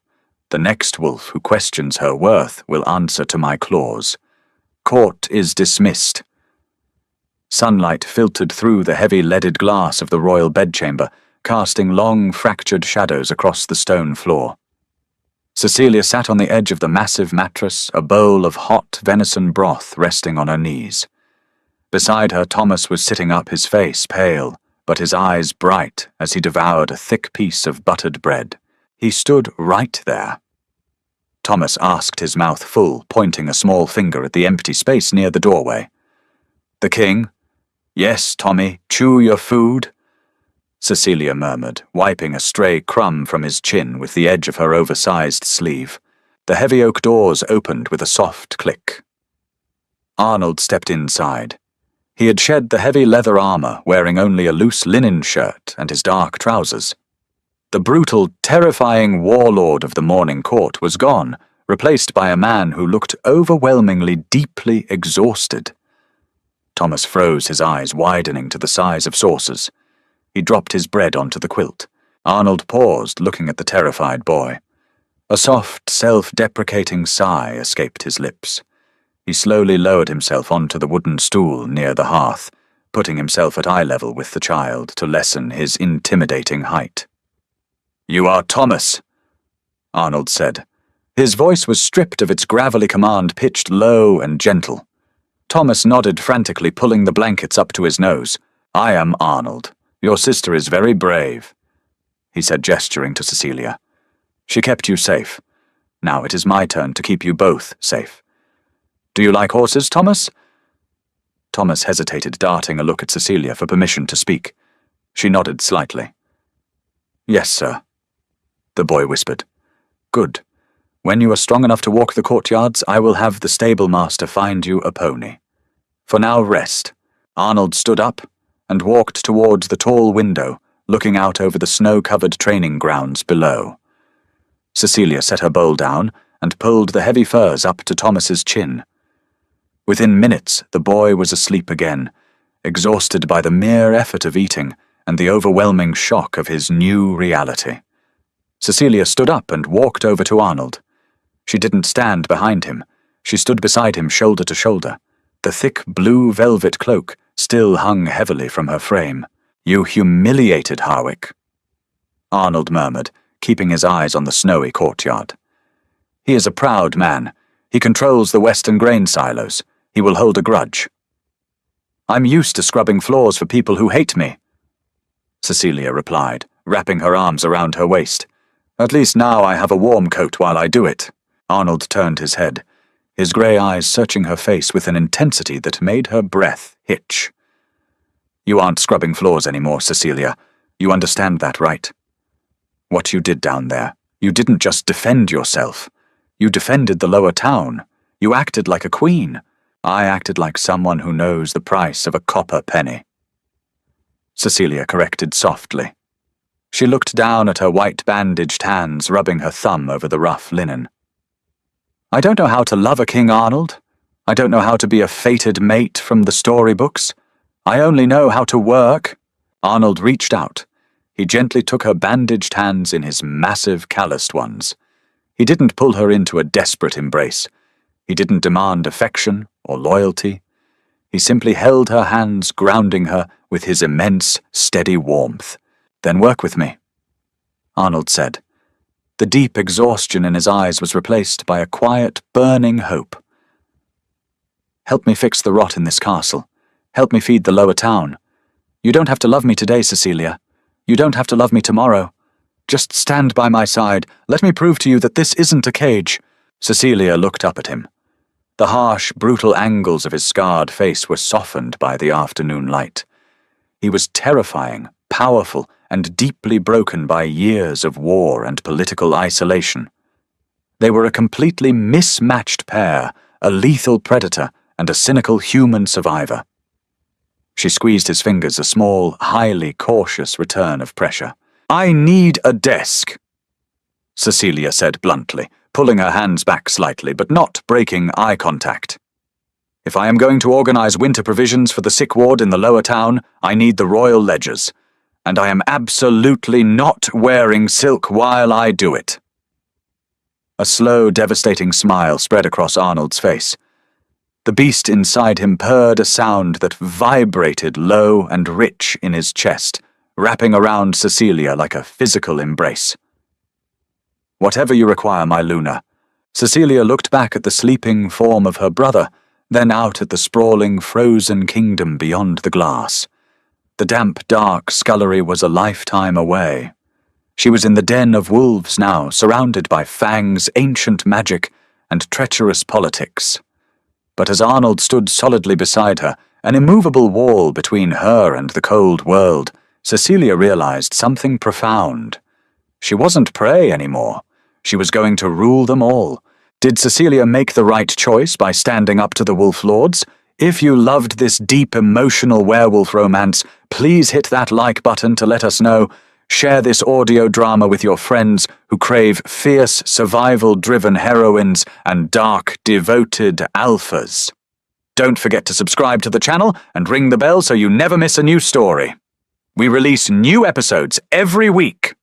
A: The next wolf who questions her worth will answer to my claws. Court is dismissed." Sunlight filtered through the heavy leaded glass of the royal bedchamber, casting long, fractured shadows across the stone floor. Cecilia sat on the edge of the massive mattress, a bowl of hot venison broth resting on her knees. Beside her, Thomas was sitting up, his face pale, but his eyes bright as he devoured a thick piece of buttered bread. He stood right there. Thomas asked, his mouth full, pointing a small finger at the empty space near the doorway. "The king?" "Yes, Tommy, chew your food." Cecilia murmured, wiping a stray crumb from his chin with the edge of her oversized sleeve. The heavy oak doors opened with a soft click. Arnold stepped inside. He had shed the heavy leather armor, wearing only a loose linen shirt and his dark trousers. The brutal, terrifying warlord of the Morning Court was gone, replaced by a man who looked overwhelmingly deeply exhausted. Thomas froze, his eyes widening to the size of saucers. He dropped his bread onto the quilt. Arnold paused, looking at the terrified boy. A soft, self-deprecating sigh escaped his lips. He slowly lowered himself onto the wooden stool near the hearth, putting himself at eye level with the child to lessen his intimidating height. "You are Thomas," Arnold said. His voice was stripped of its gravelly command, pitched low and gentle. Thomas nodded frantically, pulling the blankets up to his nose. "I am Arnold. Your sister is very brave," he said, gesturing to Cecilia. "She kept you safe. Now it is my turn to keep you both safe. Do you like horses, Thomas?" Thomas hesitated, darting a look at Cecilia for permission to speak. She nodded slightly. "Yes, sir," the boy whispered. "Good. When you are strong enough to walk the courtyards, I will have the stable-master find you a pony. For now, rest." Arnold stood up and walked towards the tall window, looking out over the snow-covered training grounds below. Cecilia set her bowl down and pulled the heavy furs up to Thomas's chin. Within minutes, the boy was asleep again, exhausted by the mere effort of eating and the overwhelming shock of his new reality. Cecilia stood up and walked over to Arnold. She didn't stand behind him. She stood beside him, shoulder to shoulder. The thick blue velvet cloak still hung heavily from her frame. "You humiliated Harwick," Arnold murmured, keeping his eyes on the snowy courtyard. "He is a proud man. He controls the western grain silos. He will hold a grudge." "I'm used to scrubbing floors for people who hate me," Cecilia replied, wrapping her arms around her waist. "At least now I have a warm coat while I do it." Arnold turned his head, his grey eyes searching her face with an intensity that made her breath hitch. "You aren't scrubbing floors anymore, Cecilia. You understand that, right? What you did down there, you didn't just defend yourself. You defended the lower town. You acted like a queen. I acted like someone who knows the price of a copper penny." Cecilia corrected softly. She looked down at her white bandaged hands, rubbing her thumb over the rough linen. "I don't know how to love a king, Arnold. I don't know how to be a fated mate from the storybooks. I only know how to work." Arnold reached out. He gently took her bandaged hands in his massive, calloused ones. He didn't pull her into a desperate embrace. He didn't demand affection or loyalty. He simply held her hands, grounding her with his immense, steady warmth. "Then work with me," Arnold said. The deep exhaustion in his eyes was replaced by a quiet, burning hope. "Help me fix the rot in this castle. Help me feed the lower town. You don't have to love me today, Cecilia. You don't have to love me tomorrow. Just stand by my side. Let me prove to you that this isn't a cage." Cecilia looked up at him. The harsh, brutal angles of his scarred face were softened by the afternoon light. He was terrifying, powerful, and deeply broken by years of war and political isolation. They were a completely mismatched pair, a lethal predator and a cynical human survivor. She squeezed his fingers, a small, highly cautious return of pressure. "I need a desk," Cecilia said bluntly, pulling her hands back slightly, but not breaking eye contact. "If I am going to organize winter provisions for the sick ward in the lower town, I need the royal ledgers. And I am absolutely not wearing silk while I do it." A slow, devastating smile spread across Arnold's face. The beast inside him purred a sound that vibrated low and rich in his chest, wrapping around Cecilia like a physical embrace. "Whatever you require, my Luna." Cecilia looked back at the sleeping form of her brother, then out at the sprawling, frozen kingdom beyond the glass. The damp, dark scullery was a lifetime away. She was in the den of wolves now, surrounded by fangs, ancient magic, and treacherous politics. But as Arnold stood solidly beside her, an immovable wall between her and the cold world, Cecilia realized something profound. She wasn't prey anymore. She was going to rule them all. Did Cecilia make the right choice by standing up to the Wolf Lords? If you loved this deep, emotional werewolf romance, please hit that like button to let us know. Share this audio drama with your friends who crave fierce, survival-driven heroines and dark, devoted alphas. Don't forget to subscribe to the channel and ring the bell so you never miss a new story. We release new episodes every week.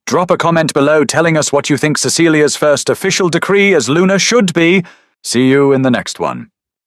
A: Drop a comment below telling us what you think Cecilia's first official decree as Luna should be. See you in the next one.